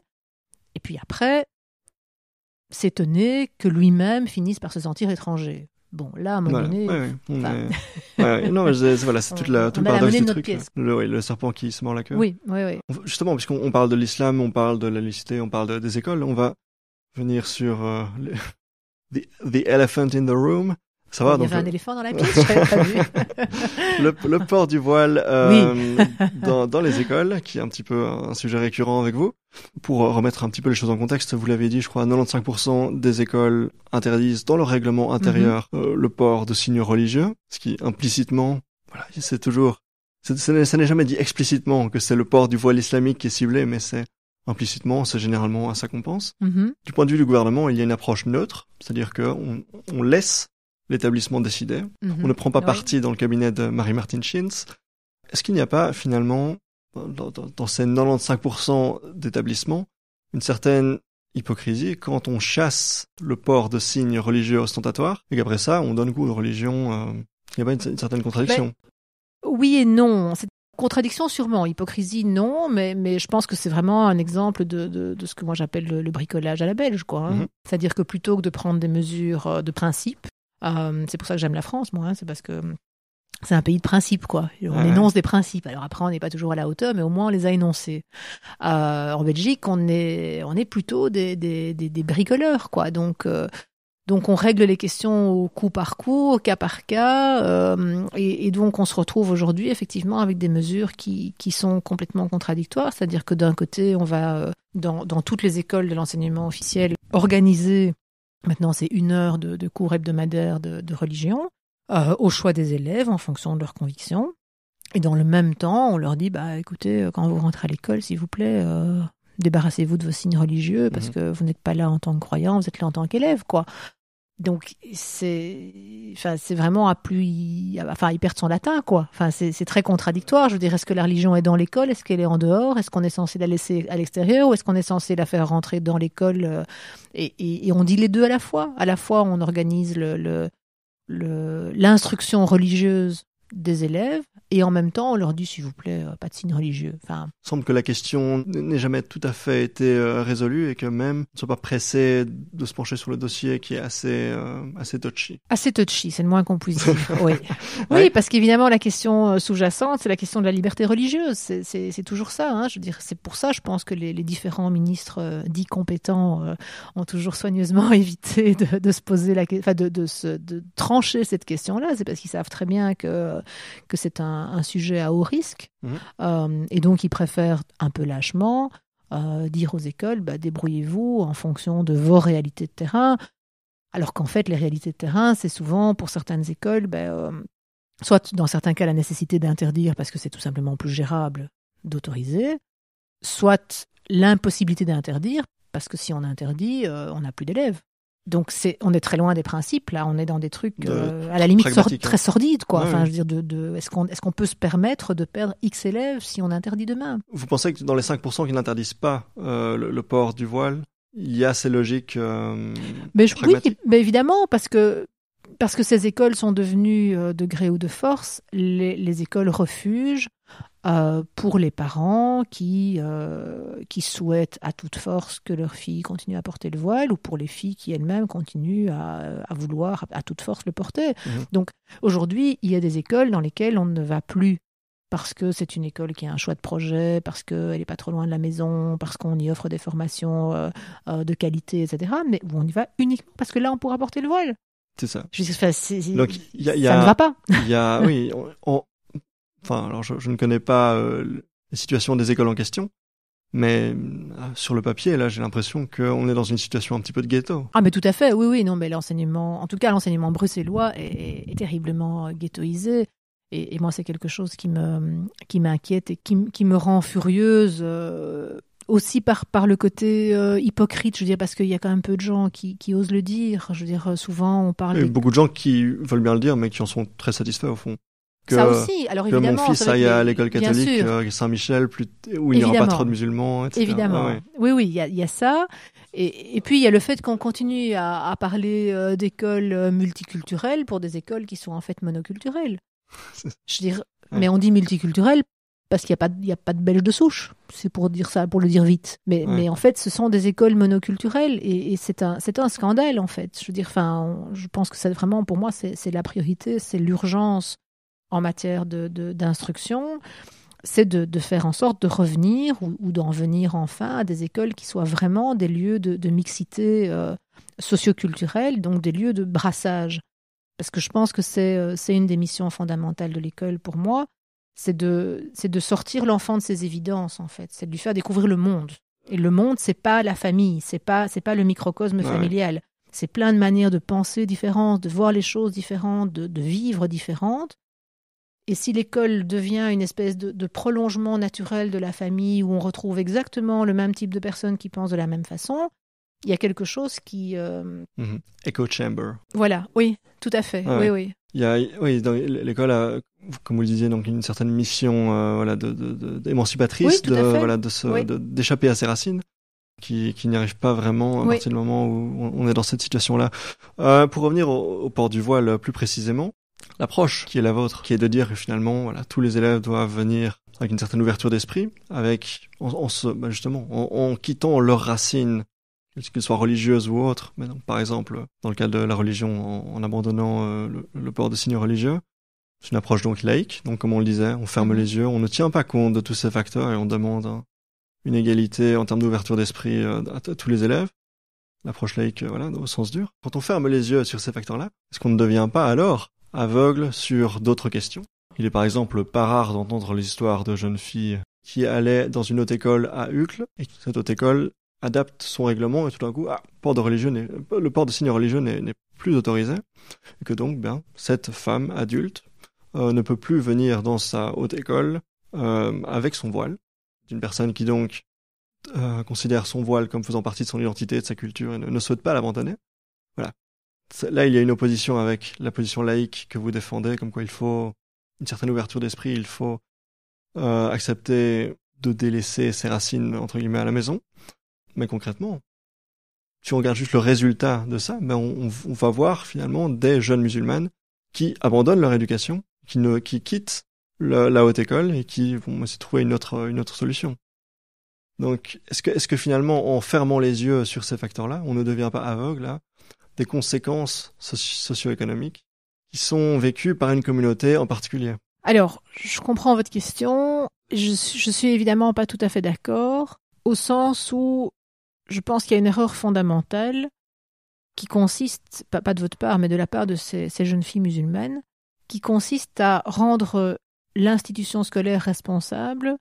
et puis après, s'étonner que lui-même finisse par se sentir étranger. Bon, là, à un moment donné... Non, c'est tout le paradoxe du truc. Le serpent qui se mord la queue. Oui. Justement, puisqu'on parle de l'islam, on parle de la laïcité, on parle des écoles, on va venir sur the elephant in the room. Ça va, il y avait un éléphant dans la pièce, je n'avais pas vu. le port du voile dans les écoles, qui est un petit peu un sujet récurrent avec vous. Pour remettre un petit peu les choses en contexte, vous l'avez dit, je crois, 95% des écoles interdisent dans leur règlement intérieur le port de signes religieux, ce qui implicitement, c'est toujours... Ça n'est jamais dit explicitement que c'est le port du voile islamique qui est ciblé, mais c'est implicitement, c'est généralement à ça qu'on pense. Du point de vue du gouvernement, il y a une approche neutre, c'est-à-dire qu'on laisse l'établissement décidait. On ne prend pas parti dans le cabinet de Marie-Martine Schintz. Est-ce qu'il n'y a pas, finalement, dans ces 95% d'établissements, une certaine hypocrisie quand on chasse le port de signes religieux ostentatoires et qu'après ça, on donne goût aux religions il n'y a pas une certaine contradiction? Oui et non. C'est contradiction sûrement, hypocrisie non, mais je pense que c'est vraiment un exemple de ce que moi j'appelle le bricolage à la belge, quoi. C'est-à-dire que plutôt que de prendre des mesures de principe, c'est pour ça que j'aime la France, moi, c'est parce que c'est un pays de principes, quoi. On énonce des principes. Alors après, on n'est pas toujours à la hauteur, mais au moins on les a énoncés. En Belgique, on est plutôt des bricoleurs, quoi. Donc on règle les questions au coup par coup, au cas par cas, et donc on se retrouve aujourd'hui effectivement avec des mesures qui sont complètement contradictoires. C'est-à-dire que d'un côté, on va dans toutes les écoles de l'enseignement officiel organiser, maintenant c'est 1 heure de cours hebdomadaires de religion, au choix des élèves en fonction de leurs convictions. Et dans le même temps, on leur dit, écoutez, quand vous rentrez à l'école, s'il vous plaît, débarrassez-vous de vos signes religieux parce que vous n'êtes pas là en tant que croyant, vous êtes là en tant qu'élève, quoi. Donc c'est vraiment il perd son latin, quoi. Enfin, c'est très contradictoire. Je veux dire, est-ce que la religion est dans l'école? Est-ce qu'elle est en dehors? Est-ce qu'on est censé la laisser à l'extérieur ou est-ce qu'on est censé la faire rentrer dans l'école? Et on dit les deux à la fois. À la fois, on organise l'instruction religieuse des élèves et en même temps on leur dit s'il vous plaît pas de signes religieux. Enfin, il semble que la question n'ait jamais tout à fait été résolue et que même ne soit pas pressé de se pencher sur le dossier qui est assez touchy. Assez touchy, c'est le moins qu'on puisse dire. Oui. Oui, parce qu'évidemment la question sous-jacente c'est la question de la liberté religieuse. C'est toujours ça. Hein. Je veux dire, c'est pour ça je pense que les différents ministres dits compétents ont toujours soigneusement évité de se poser de trancher cette question-là. C'est parce qu'ils savent très bien que c'est un sujet à haut risque. Et donc, ils préfèrent un peu lâchement dire aux écoles, débrouillez-vous en fonction de vos réalités de terrain. Alors qu'en fait, les réalités de terrain, c'est souvent, pour certaines écoles, soit dans certains cas, la nécessité d'interdire parce que c'est tout simplement plus gérable d'autoriser, soit l'impossibilité d'interdire parce que si on interdit, on n'a plus d'élèves. Donc on est très loin des principes, là, on est dans des trucs à la limite très sordides, quoi. Ouais, enfin, je veux dire, est-ce qu'on peut se permettre de perdre X élèves si on interdit demain? Vous pensez que dans les 5% qui n'interdisent pas le port du voile, il y a ces logiques pragmatiques? Oui, évidemment, parce que ces écoles sont devenues, de gré ou de force, les écoles refuges pour les parents qui souhaitent à toute force que leur fille continue à porter le voile ou pour les filles qui elles-mêmes continuent à vouloir à toute force le porter. Donc aujourd'hui, il y a des écoles dans lesquelles on ne va plus parce que c'est une école qui a un choix de projet, parce qu'elle n'est pas trop loin de la maison, parce qu'on y offre des formations de qualité, etc. Mais où on y va uniquement parce que là, on pourra porter le voile. C'est ça. Donc, ça ne va pas. Oui, alors je ne connais pas les situations des écoles en question, mais sur le papier, là, j'ai l'impression qu'on est dans une situation un petit peu de ghetto. Ah, mais tout à fait, oui, non, mais l'enseignement bruxellois est terriblement ghettoisé, et moi, c'est quelque chose qui m'inquiète et qui me rend furieuse, aussi par le côté hypocrite, je veux dire, parce qu'il y a quand même peu de gens qui osent le dire. Je veux dire, souvent, on parle... Il y a beaucoup de gens qui veulent bien le dire, mais qui en sont très satisfaits, au fond. Ça aussi, alors évidemment... Que mon fils aille à l'école catholique Saint-Michel, où il n'y aura pas trop de musulmans, etc. Évidemment. Ah, oui, il y a ça. Et puis, il y a le fait qu'on continue à parler d'écoles multiculturelles pour des écoles qui sont en fait monoculturelles. Je veux dire, mais on dit multiculturelles parce qu'il n'y a pas de Belges de souche. C'est pour dire ça, pour le dire vite. Mais en fait, ce sont des écoles monoculturelles et c'est un scandale, en fait. Je veux dire, je pense que c'est vraiment, pour moi, c'est la priorité, c'est l'urgence en matière d'instruction, c'est de faire en sorte de revenir ou d'en venir enfin à des écoles qui soient vraiment des lieux de mixité socioculturelle, donc des lieux de brassage. Parce que je pense que c'est une des missions fondamentales de l'école pour moi, c'est de sortir l'enfant de ses évidences, en fait. C'est de lui faire découvrir le monde. Et le monde, c'est pas la famille, c'est pas le microcosme familial. C'est plein de manières de penser différentes, de voir les choses différentes, de vivre différentes. Et si l'école devient une espèce de prolongement naturel de la famille où on retrouve exactement le même type de personnes qui pensent de la même façon, Il y a quelque chose qui... Echo chamber. Voilà, oui, tout à fait. Ah ouais. Oui. Il y a, oui, dans l'école a, comme vous le disiez, donc une certaine mission, voilà, d'émancipatrice, Oui, tout à fait. voilà, Oui. d'échapper à ses racines, qui n'y arrive pas vraiment à Oui. partir du moment où on est dans cette situation-là. Pour revenir au port du voile plus précisément, l'approche qui est la vôtre, qui est de dire que finalement, voilà, tous les élèves doivent venir avec une certaine ouverture d'esprit, justement, en quittant leurs racines, qu'elles soient religieuses ou autres, mais donc, par exemple, dans le cas de la religion, en abandonnant le port de signes religieux. C'est une approche donc laïque, donc comme on le disait, on ferme les yeux, on ne tient pas compte de tous ces facteurs et on demande une égalité en termes d'ouverture d'esprit à tous les élèves. L'approche laïque, voilà, au sens dur. Quand on ferme les yeux sur ces facteurs-là, est-ce qu'on ne devient pas alors aveugle sur d'autres questions? Il est par exemple pas rare d'entendre les histoires de jeunes filles qui allaient dans une haute école à Uccle et que cette haute école adapte son règlement et tout d'un coup, le port de signes religieux n'est plus autorisé et que donc, cette femme adulte ne peut plus venir dans sa haute école avec son voile. Une personne qui donc considère son voile comme faisant partie de son identité, de sa culture et ne souhaite pas l'abandonner. Voilà. Là, il y a une opposition avec la position laïque que vous défendez, comme quoi il faut une certaine ouverture d'esprit, il faut accepter de délaisser ses racines, entre guillemets, à la maison. Mais concrètement, si on regarde juste le résultat de ça, on va voir finalement des jeunes musulmanes qui abandonnent leur éducation, qui quittent la haute école et qui vont essayer de trouver une autre solution. Donc, est-ce que finalement, en fermant les yeux sur ces facteurs-là, on ne devient pas aveugle à des conséquences socio-économiques qui sont vécues par une communauté en particulier? Alors, je comprends votre question. Je suis évidemment pas tout à fait d'accord, au sens où je pense qu'il y a une erreur fondamentale qui consiste, pas de votre part, mais de la part de ces jeunes filles musulmanes, qui consiste à rendre l'institution scolaire responsable,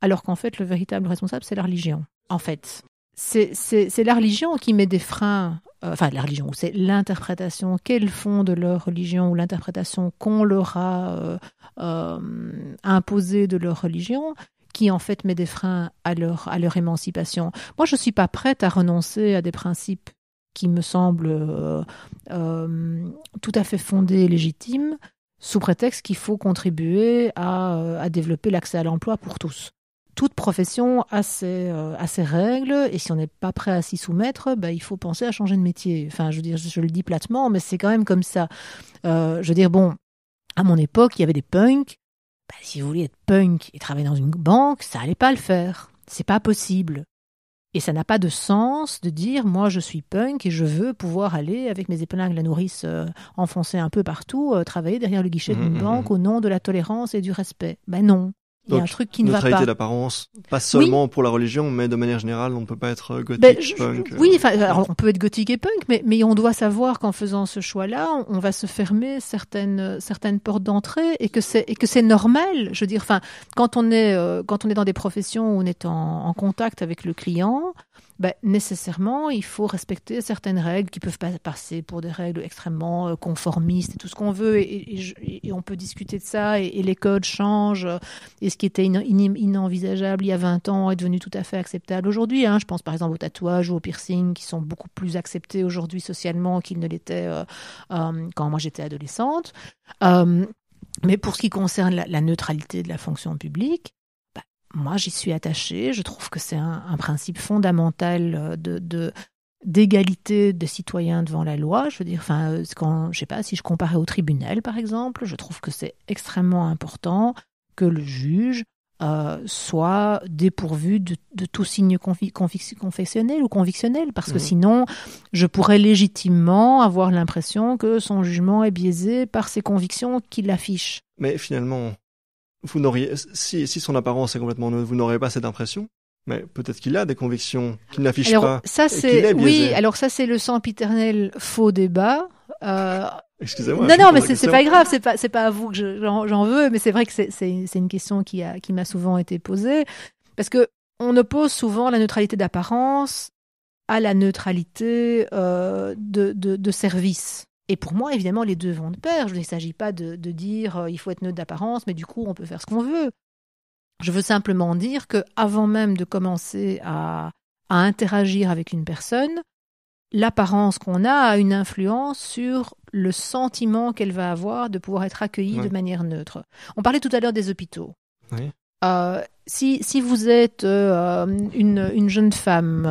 alors qu'en fait, le véritable responsable, c'est la religion. En fait, c'est la religion qui met des freins, la religion, ou c'est l'interprétation qu'elles font de leur religion, ou l'interprétation qu'on leur a imposée de leur religion, qui en fait met des freins à leur émancipation. Moi, je ne suis pas prête à renoncer à des principes qui me semblent tout à fait fondés et légitimes, sous prétexte qu'il faut contribuer à développer l'accès à l'emploi pour tous. Toute profession a ses règles, et si on n'est pas prêt à s'y soumettre, il faut penser à changer de métier. Enfin, je veux dire, je le dis platement, mais c'est quand même comme ça. Je veux dire, bon, à mon époque, il y avait des punks. Si vous vouliez être punk et travailler dans une banque, ça allait pas le faire. C'est pas possible. Et ça n'a pas de sens de dire, moi, je suis punk et je veux pouvoir aller, avec mes épingles à nourrice enfoncées un peu partout, travailler derrière le guichet d'une banque au nom de la tolérance et du respect. Non. Il y a un truc qui ne va pas. Neutralité d'apparence, pas seulement pour la religion, mais de manière générale, on ne peut pas être gothique, punk. Oui, alors on peut être gothique et punk, mais on doit savoir qu'en faisant ce choix-là, on va se fermer certaines portes d'entrée et que c'est normal. Je veux dire, quand on est dans des professions où on est en contact avec le client, nécessairement, il faut respecter certaines règles qui peuvent passer pour des règles extrêmement conformistes et tout ce qu'on veut. Et on peut discuter de ça, et les codes changent. Et ce qui était inenvisageable il y a 20 ans est devenu tout à fait acceptable aujourd'hui. Je pense par exemple aux tatouages ou aux piercings qui sont beaucoup plus acceptés aujourd'hui socialement qu'ils ne l'étaient quand moi j'étais adolescente. Mais pour ce qui concerne la neutralité de la fonction publique, moi, j'y suis attachée. Je trouve que c'est un principe fondamental d'égalité des citoyens devant la loi. Je veux dire, je sais pas, si je comparais au tribunal, par exemple, je trouve que c'est extrêmement important que le juge soit dépourvu de tout signe confessionnel ou convictionnel, parce que sinon, je pourrais légitimement avoir l'impression que son jugement est biaisé par ses convictions qu'il affiche. Mais finalement, vous n'auriez, si son apparence est complètement neutre, vous n'aurez pas cette impression. Mais peut-être qu'il a des convictions qu'il n'affiche pas. Ça, oui, alors ça, c'est le sempiternel faux débat. Excusez-moi. Non, mais c'est pas grave, c'est pas à vous que j'en veux, mais c'est vrai que c'est une question qui m'a souvent été posée, parce que on oppose souvent la neutralité d'apparence à la neutralité de service. Et pour moi, évidemment, les deux vont de pair. Il ne s'agit pas de dire il faut être neutre d'apparence, mais du coup, on peut faire ce qu'on veut. Je veux simplement dire qu'avant même de commencer à interagir avec une personne, l'apparence qu'on a une influence sur le sentiment qu'elle va avoir de pouvoir être accueillie de manière neutre. On parlait tout à l'heure des hôpitaux. Oui. Si vous êtes une jeune femme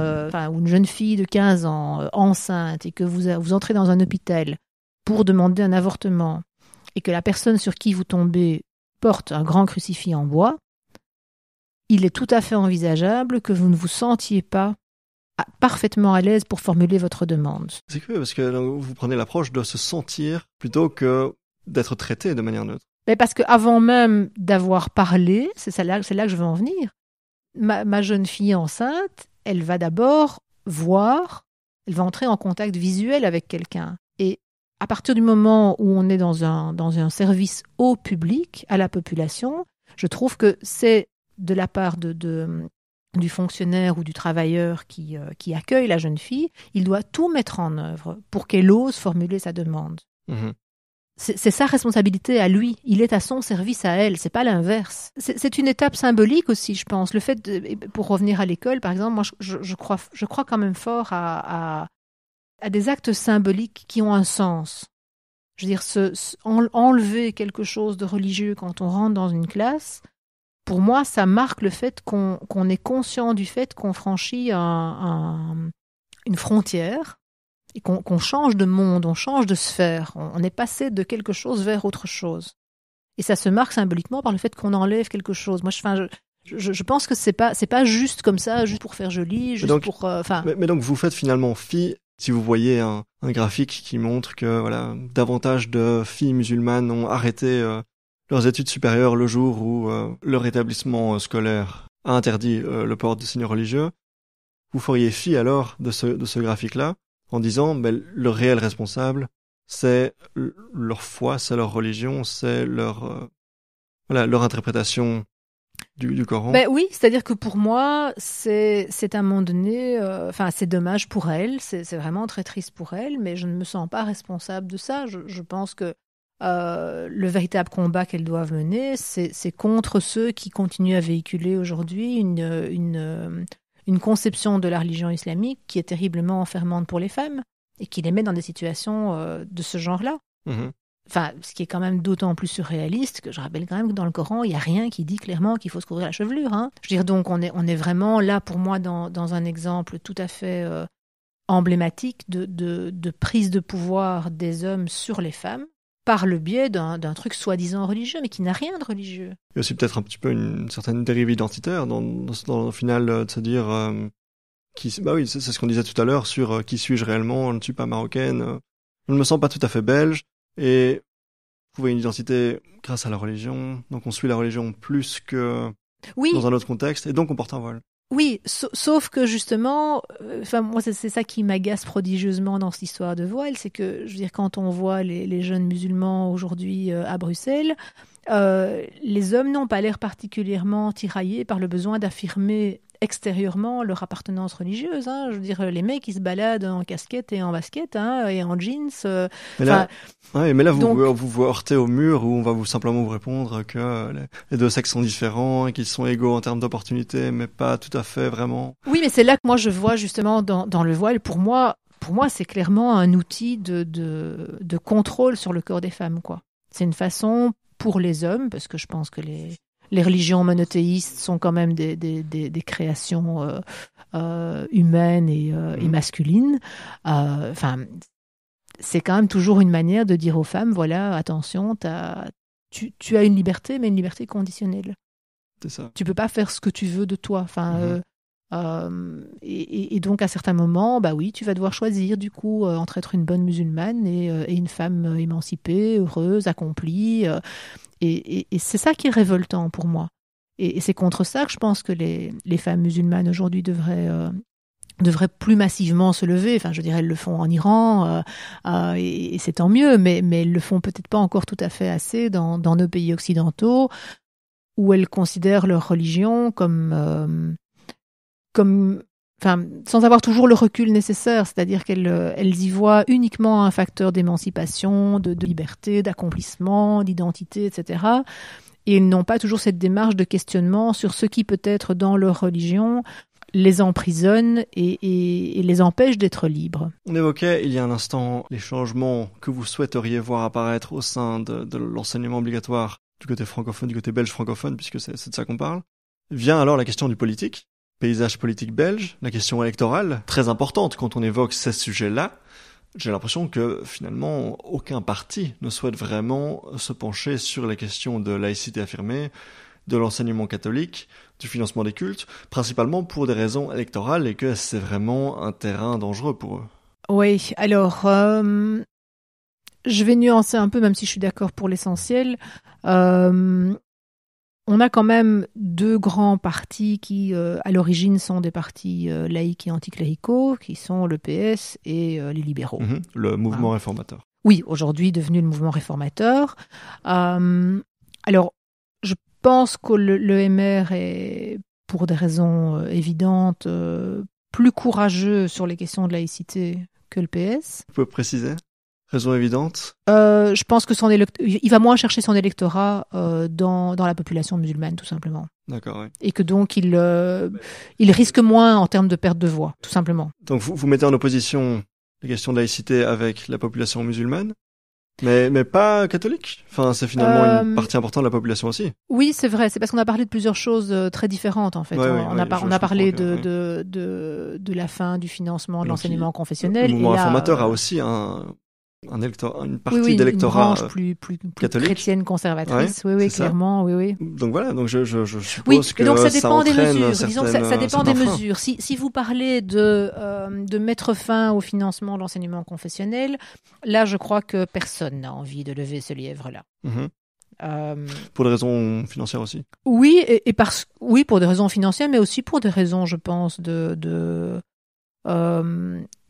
ou une jeune fille de 15 ans enceinte et que vous entrez dans un hôpital pour demander un avortement et que la personne sur qui vous tombez porte un grand crucifix en bois, il est tout à fait envisageable que vous ne vous sentiez pas parfaitement à l'aise pour formuler votre demande. C'est curieux parce que vous prenez l'approche de se sentir plutôt que d'être traité de manière neutre. Mais parce qu'avant même d'avoir parlé, c'est là que je veux en venir, ma jeune fille enceinte, elle va d'abord voir, elle va entrer en contact visuel avec quelqu'un. Et à partir du moment où on est dans un service au public, à la population, je trouve que c'est de la part du fonctionnaire ou du travailleur qui accueille la jeune fille, il doit tout mettre en œuvre pour qu'elle ose formuler sa demande. Mmh. C'est sa responsabilité à lui. Il est à son service à elle. C'est pas l'inverse. C'est une étape symbolique aussi, je pense. Le fait pour revenir à l'école, par exemple, moi, je crois quand même fort à des actes symboliques qui ont un sens. Je veux dire, enlever quelque chose de religieux quand on rentre dans une classe, pour moi, ça marque le fait qu'on est conscient du fait qu'on franchit une frontière et qu'on change de monde, on change de sphère. On est passé de quelque chose vers autre chose. Et ça se marque symboliquement par le fait qu'on enlève quelque chose. Moi, je pense que c'est pas juste comme ça, juste pour faire joli, juste donc, pour... Mais donc, vous faites finalement fi, si vous voyez un graphique qui montre que voilà, davantage de filles musulmanes ont arrêté leurs études supérieures le jour où leur établissement scolaire a interdit le port de signes religieux, vous feriez fi alors de ce graphique-là en disant le réel responsable, c'est leur foi, c'est leur religion, c'est leur interprétation du Coran. Oui, c'est-à-dire que pour moi, c'est à un moment donné, c'est dommage pour elle, c'est vraiment très triste pour elle, mais je ne me sens pas responsable de ça. Je pense que le véritable combat qu'elles doivent mener, c'est contre ceux qui continuent à véhiculer aujourd'hui une conception de la religion islamique qui est terriblement enfermante pour les femmes et qui les met dans des situations de ce genre-là. Mmh. Ce qui est quand même d'autant plus surréaliste que je rappelle quand même que dans le Coran, il n'y a rien qui dit clairement qu'il faut se couvrir la chevelure. Hein. Je veux dire, donc on est vraiment là pour moi dans un exemple tout à fait emblématique de prise de pouvoir des hommes sur les femmes par le biais d'un truc soi-disant religieux, mais qui n'a rien de religieux. Il y a aussi peut-être un petit peu une certaine dérive identitaire dans le final de se dire oui, c'est ce qu'on disait tout à l'heure sur qui suis-je réellement, je ne suis pas marocaine, je ne me sens pas tout à fait belge, et trouver une identité grâce à la religion, donc on suit la religion plus que dans un autre contexte, et donc on porte un voile. Oui, sauf que justement, moi c'est ça qui m'agace prodigieusement dans cette histoire de voile, c'est que, je veux dire, quand on voit les jeunes musulmans aujourd'hui à Bruxelles, les hommes n'ont pas l'air particulièrement tiraillés par le besoin d'affirmer extérieurement leur appartenance religieuse. Hein. Je veux dire, les mecs, ils se baladent en casquette et en basket et en jeans. Mais là, vous vous heurtez au mur où on va simplement vous répondre que les deux sexes sont différents et qu'ils sont égaux en termes d'opportunités, mais pas tout à fait vraiment. Oui, mais c'est là que moi je vois justement dans le voile, pour moi, c'est clairement un outil de contrôle sur le corps des femmes, quoi. C'est une façon pour les hommes, parce que je pense que les religions monothéistes sont quand même des créations humaines et masculines. C'est quand même toujours une manière de dire aux femmes, voilà, attention, tu as une liberté, mais une liberté conditionnelle. C'est ça. Tu peux pas faire ce que tu veux de toi. Et donc à certains moments, oui, tu vas devoir choisir du coup entre être une bonne musulmane et une femme émancipée, heureuse, accomplie. Et c'est ça qui est révoltant pour moi. Et c'est contre ça que je pense que les femmes musulmanes aujourd'hui devraient plus massivement se lever. Enfin, je dirais, elles le font en Iran, et c'est tant mieux, mais elles le font peut-être pas encore tout à fait assez dans nos pays occidentaux, où elles considèrent leur religion comme sans avoir toujours le recul nécessaire, c'est-à-dire qu'elles y voient uniquement un facteur d'émancipation, de liberté, d'accomplissement, d'identité, etc. Et elles n'ont pas toujours cette démarche de questionnement sur ce qui peut être dans leur religion les emprisonne et les empêche d'être libres. On évoquait il y a un instant les changements que vous souhaiteriez voir apparaître au sein de l'enseignement obligatoire du côté francophone, du côté belge francophone, puisque c'est de ça qu'on parle. Vient alors la question du politique, paysage politique belge, la question électorale, très importante quand on évoque ces sujets-là. J'ai l'impression que finalement aucun parti ne souhaite vraiment se pencher sur les questions de laïcité affirmée, de l'enseignement catholique, du financement des cultes, principalement pour des raisons électorales et que c'est vraiment un terrain dangereux pour eux. Oui, alors je vais nuancer un peu, même si je suis d'accord pour l'essentiel. On a quand même deux grands partis qui, à l'origine, sont des partis laïques et anticléricaux, qui sont le PS et les libéraux. Le mouvement réformateur. Oui, aujourd'hui devenu le mouvement réformateur. Alors, je pense que le MR est, pour des raisons évidentes, plus courageux sur les questions de laïcité que le PS. Vous pouvez préciser ? Raison évidente. Je pense que il va moins chercher son électorat dans la population musulmane, tout simplement. D'accord, oui. Et que donc il risque moins en termes de perte de voix, tout simplement. Donc vous mettez en opposition les questions de laïcité avec la population musulmane, mais pas catholique. Enfin, c'est finalement une partie importante de la population aussi. Oui, c'est vrai. C'est parce qu'on a parlé de plusieurs choses très différentes, en fait. On a parlé de la fin du financement de l'enseignement confessionnel. Le mouvement réformateur a aussi une partie d'électorat une branche plus chrétienne conservatrice, oui, clairement, oui. Donc voilà, donc je suppose que donc ça dépend entraîne des mesures. Disons que ça dépend des mesures. Si vous parlez de mettre fin au financement de l'enseignement confessionnel, là, je crois que personne n'a envie de lever ce lièvre-là. Pour des raisons financières aussi. Oui, oui, pour des raisons financières, mais aussi pour des raisons, je pense,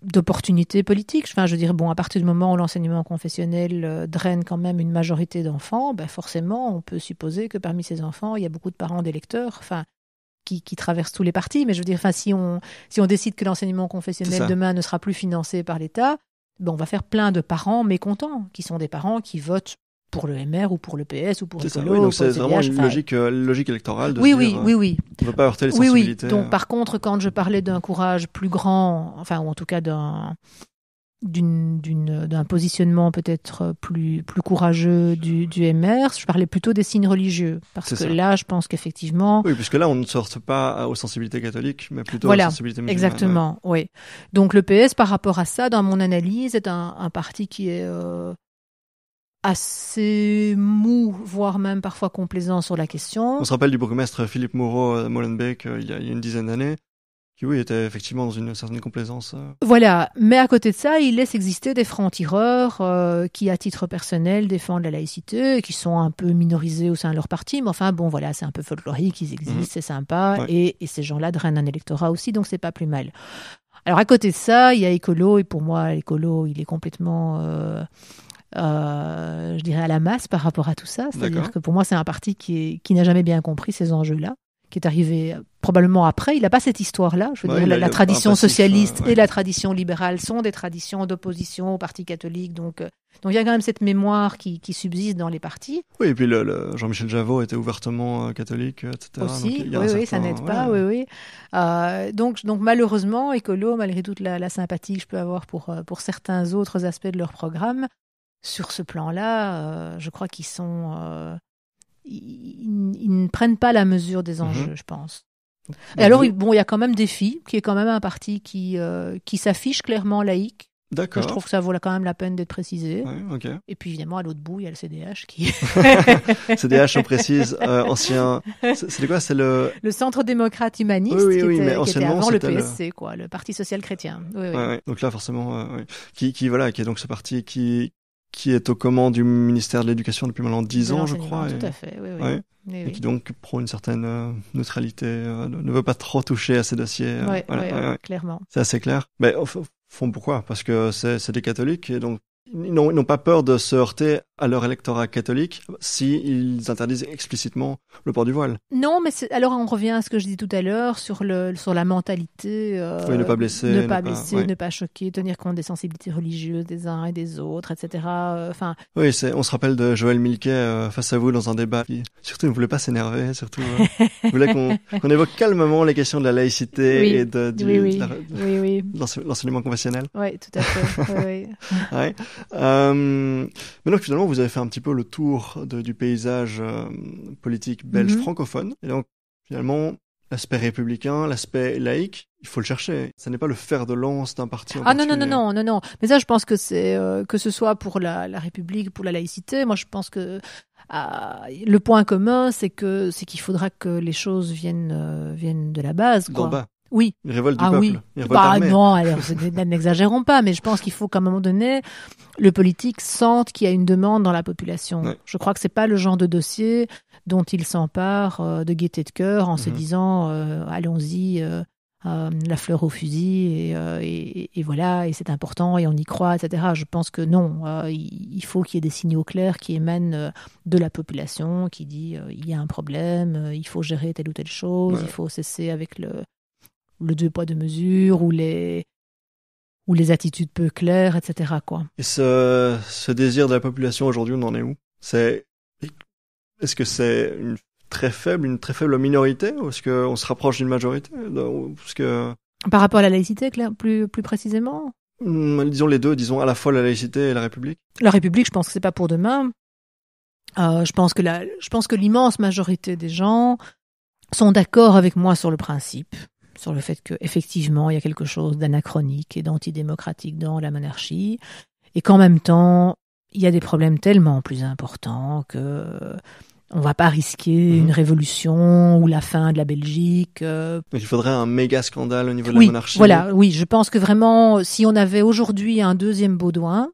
d'opportunités politiques. Enfin, je veux dire, à partir du moment où l'enseignement confessionnel draine quand même une majorité d'enfants, forcément, on peut supposer que parmi ces enfants, il y a beaucoup de parents d'électeurs, enfin, qui traversent tous les partis. Mais je veux dire, enfin, si on décide que l'enseignement confessionnel demain ne sera plus financé par l'État, on va faire plein de parents mécontents, qui sont des parents qui votent pour le MR ou pour le PS ou pour Écolo. Oui, donc c'est vraiment une logique électorale de oui. On ne veut pas heurter les sensibilités. Donc par contre, quand je parlais d'un courage plus grand, enfin, ou en tout cas d'un positionnement peut-être plus courageux du MR, je parlais plutôt des signes religieux. Parce que là, je pense qu'effectivement... Oui, puisque là, on ne sort pas aux sensibilités catholiques, mais plutôt aux sensibilités musulmanes. Exactement, oui. Donc le PS, par rapport à ça, dans mon analyse, est un parti qui est... assez mou, voire même parfois complaisant sur la question. On se rappelle du bourgmestre Philippe Moreau à Molenbeek il y a une dizaine d'années, qui était effectivement dans une certaine complaisance. Voilà, mais à côté de ça, il laisse exister des francs-tireurs qui, à titre personnel, défendent la laïcité, qui sont un peu minorisés au sein de leur parti, mais enfin bon, voilà, c'est un peu folklorique, ils existent, c'est sympa, et ces gens-là drainent un électorat aussi, donc c'est pas plus mal. Alors à côté de ça, il y a Écolo, et pour moi, l'Écolo, il est complètement... je dirais à la masse par rapport à tout ça. C'est-à-dire que pour moi, c'est un parti qui n'a jamais bien compris ces enjeux-là, qui est arrivé probablement après. Il n'a pas cette histoire-là. Je veux dire, la tradition socialiste et la tradition libérale sont des traditions d'opposition au parti catholique. Donc il y a quand même cette mémoire qui subsiste dans les partis. Oui, et puis Jean-Michel Javot était ouvertement catholique, etc. Aussi, donc ça n'aide pas, oui. Donc malheureusement, Écolo, malgré toute la sympathie que je peux avoir pour certains autres aspects de leur programme, sur ce plan-là, je crois qu'ils sont... ils ne prennent pas la mesure des enjeux, je pense. Et alors, il y a quand même Défi, qui est quand même un parti qui s'affiche clairement laïque. D'accord. Je trouve que ça vaut quand même la peine d'être précisé. Ouais, okay. Et puis, évidemment, à l'autre bout, il y a le CDH qui... CDH, on précise, ancien... C'est quoi? C'est le Centre démocrate humaniste, qui était avant le PSC, quoi, le Parti social chrétien. Oui. Donc là, forcément, qui est donc ce parti qui est aux commandes du ministère de l'Éducation depuis maintenant 10 ans, je crois. Tout à fait, oui. Et qui donc prône une certaine neutralité, ne veut pas trop toucher à ces dossiers. Clairement. C'est assez clair. Mais au fond, pourquoi? Parce que c'est des catholiques, et donc ils n'ont pas peur de se heurter à leur électorat catholique s'ils interdisent explicitement le port du voile. Non, mais alors on revient à ce que je dis tout à l'heure sur la mentalité. Oui, ne pas blesser, ne pas choquer, tenir compte des sensibilités religieuses des uns et des autres, etc. Oui, on se rappelle de Joël Milquet face à vous dans un débat. Surtout, il ne voulait pas s'énerver, surtout il voulait qu'on évoque calmement les questions de la laïcité et de l'enseignement confessionnel. Oui, tout à fait. Oui. Ouais. Mais donc finalement, vous avez fait un petit peu le tour du paysage politique belge francophone. Et donc finalement, l'aspect républicain, l'aspect laïque, il faut le chercher. Ça n'est pas le fer de lance d'un parti en particulier. Non. Mais ça, je pense que c'est que ce soit pour la République, pour la laïcité. Moi, je pense que le point commun, c'est qu'il faudra que les choses viennent de la base, quoi. D'en bas. Oui. Une révolte du peuple. Oui. Une révolte armée. Non, alors, n'exagérons pas, mais je pense qu'il faut qu'à un moment donné, le politique sente qu'il y a une demande dans la population. Ouais. Je crois que c'est pas le genre de dossier dont il s'empare de gaieté de cœur en se disant allons-y, la fleur au fusil et voilà, et c'est important et on y croit, etc. Je pense que non, il faut qu'il y ait des signaux clairs qui émanent de la population, qui dit il y a un problème, il faut gérer telle ou telle chose, il faut cesser avec le deux poids deux mesures ou les attitudes peu claires, etc. quoi. Et ce désir de la population aujourd'hui, on en est où? Est-ce que c'est une très faible minorité ou est-ce qu'on se rapproche d'une majorité? Par rapport à la laïcité, plus précisément? Disons les deux, disons à la fois la laïcité et la République. La République, je pense que c'est pas pour demain. Je pense que l'immense majorité des gens sont d'accord avec moi sur le principe, sur le fait qu'effectivement, il y a quelque chose d'anachronique et d'antidémocratique dans la monarchie, et qu'en même temps, il y a des problèmes tellement plus importants que on va pas risquer une révolution ou la fin de la Belgique. Donc il faudrait un méga scandale au niveau de la monarchie. Oui, je pense que vraiment, si on avait aujourd'hui un deuxième Baudouin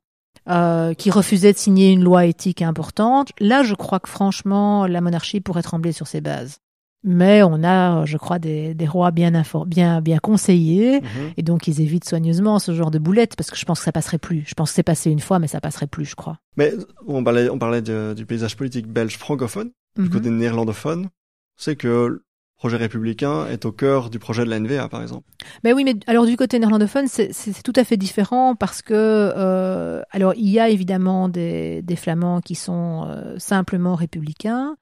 qui refusait de signer une loi éthique importante, là, je crois que franchement, la monarchie pourrait trembler sur ses bases. Mais on a, je crois, des rois bien conseillés, et donc ils évitent soigneusement ce genre de boulettes, parce que je pense que ça passerait plus. Je pense que c'est passé une fois, mais ça passerait plus, je crois. Mais on parlait du paysage politique belge francophone, du côté néerlandophone. C'est que le projet républicain est au cœur du projet de la NVA, par exemple. Mais oui, mais alors du côté néerlandophone, c'est tout à fait différent, parce que alors il y a évidemment des flamands qui sont simplement républicains.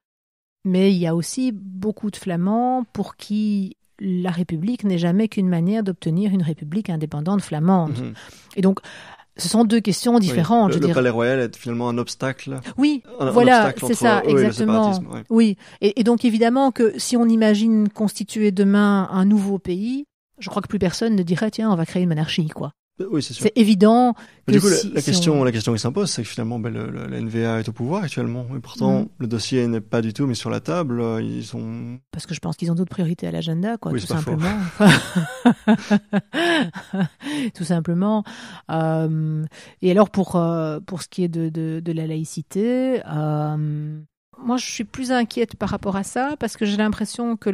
Mais il y a aussi beaucoup de Flamands pour qui la République n'est jamais qu'une manière d'obtenir une République indépendante flamande. Et donc, ce sont deux questions différentes. Oui, le palais royal est finalement un obstacle. Oui, voilà, c'est ça, exactement. Oui, et donc évidemment que si on imagine constituer demain un nouveau pays, je crois que plus personne ne dirait tiens, on va créer une monarchie, quoi. Oui, c'est sûr. C'est évident que du coup, la question qui s'impose, c'est que finalement, la NVA est au pouvoir actuellement. Et pourtant, le dossier n'est pas du tout mis sur la table. Parce que je pense qu'ils ont d'autres priorités à l'agenda, quoi, oui, tout simplement. Tout simplement. Et alors, pour ce qui est de la laïcité, moi, je suis plus inquiète par rapport à ça, parce que j'ai l'impression que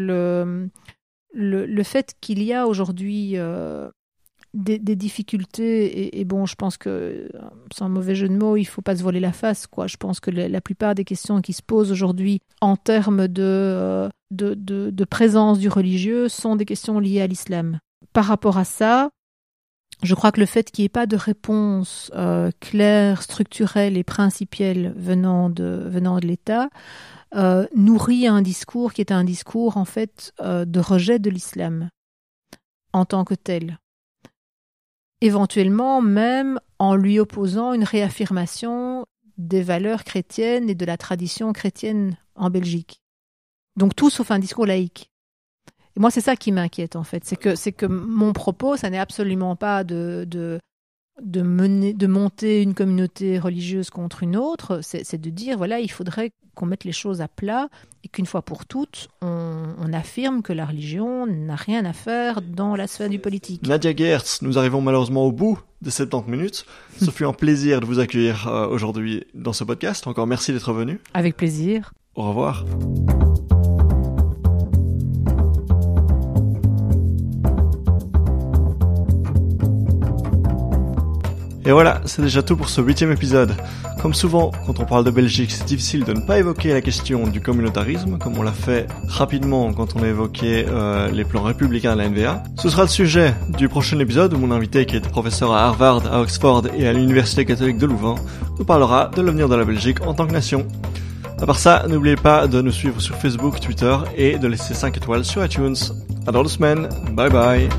le fait qu'il y a aujourd'hui des difficultés et bon, je pense que sans mauvais jeu de mots, il faut pas se voiler la face, quoi. Je pense que la plupart des questions qui se posent aujourd'hui en termes de présence du religieux sont des questions liées à l'islam. Par rapport à ça, je crois que le fait qu'il n'y ait pas de réponse claire, structurelle et principielle venant de l'État nourrit un discours qui est un discours en fait de rejet de l'islam en tant que tel. Éventuellement même en lui opposant une réaffirmation des valeurs chrétiennes et de la tradition chrétienne en Belgique. Donc tout sauf un discours laïque. Et moi, c'est ça qui m'inquiète, en fait. C'est que mon propos, ça n'est absolument pas de monter une communauté religieuse contre une autre. C'est de dire, voilà, il faudrait qu'on mette les choses à plat et qu'une fois pour toutes, on affirme que la religion n'a rien à faire dans la sphère du politique. Nadia Geerts, nous arrivons malheureusement au bout de 70 minutes. Ce fut un plaisir de vous accueillir aujourd'hui dans ce podcast. Encore merci d'être venu. Avec plaisir. Au revoir. Et voilà, c'est déjà tout pour ce 8e épisode. Comme souvent, quand on parle de Belgique, c'est difficile de ne pas évoquer la question du communautarisme, comme on l'a fait rapidement quand on a évoqué les plans républicains de la NVA. Ce sera le sujet du prochain épisode où mon invité, qui est professeur à Harvard, à Oxford et à l'Université catholique de Louvain, nous parlera de l'avenir de la Belgique en tant que nation. À part ça, n'oubliez pas de nous suivre sur Facebook, Twitter et de laisser 5 étoiles sur iTunes. À dans 2 semaines, bye bye.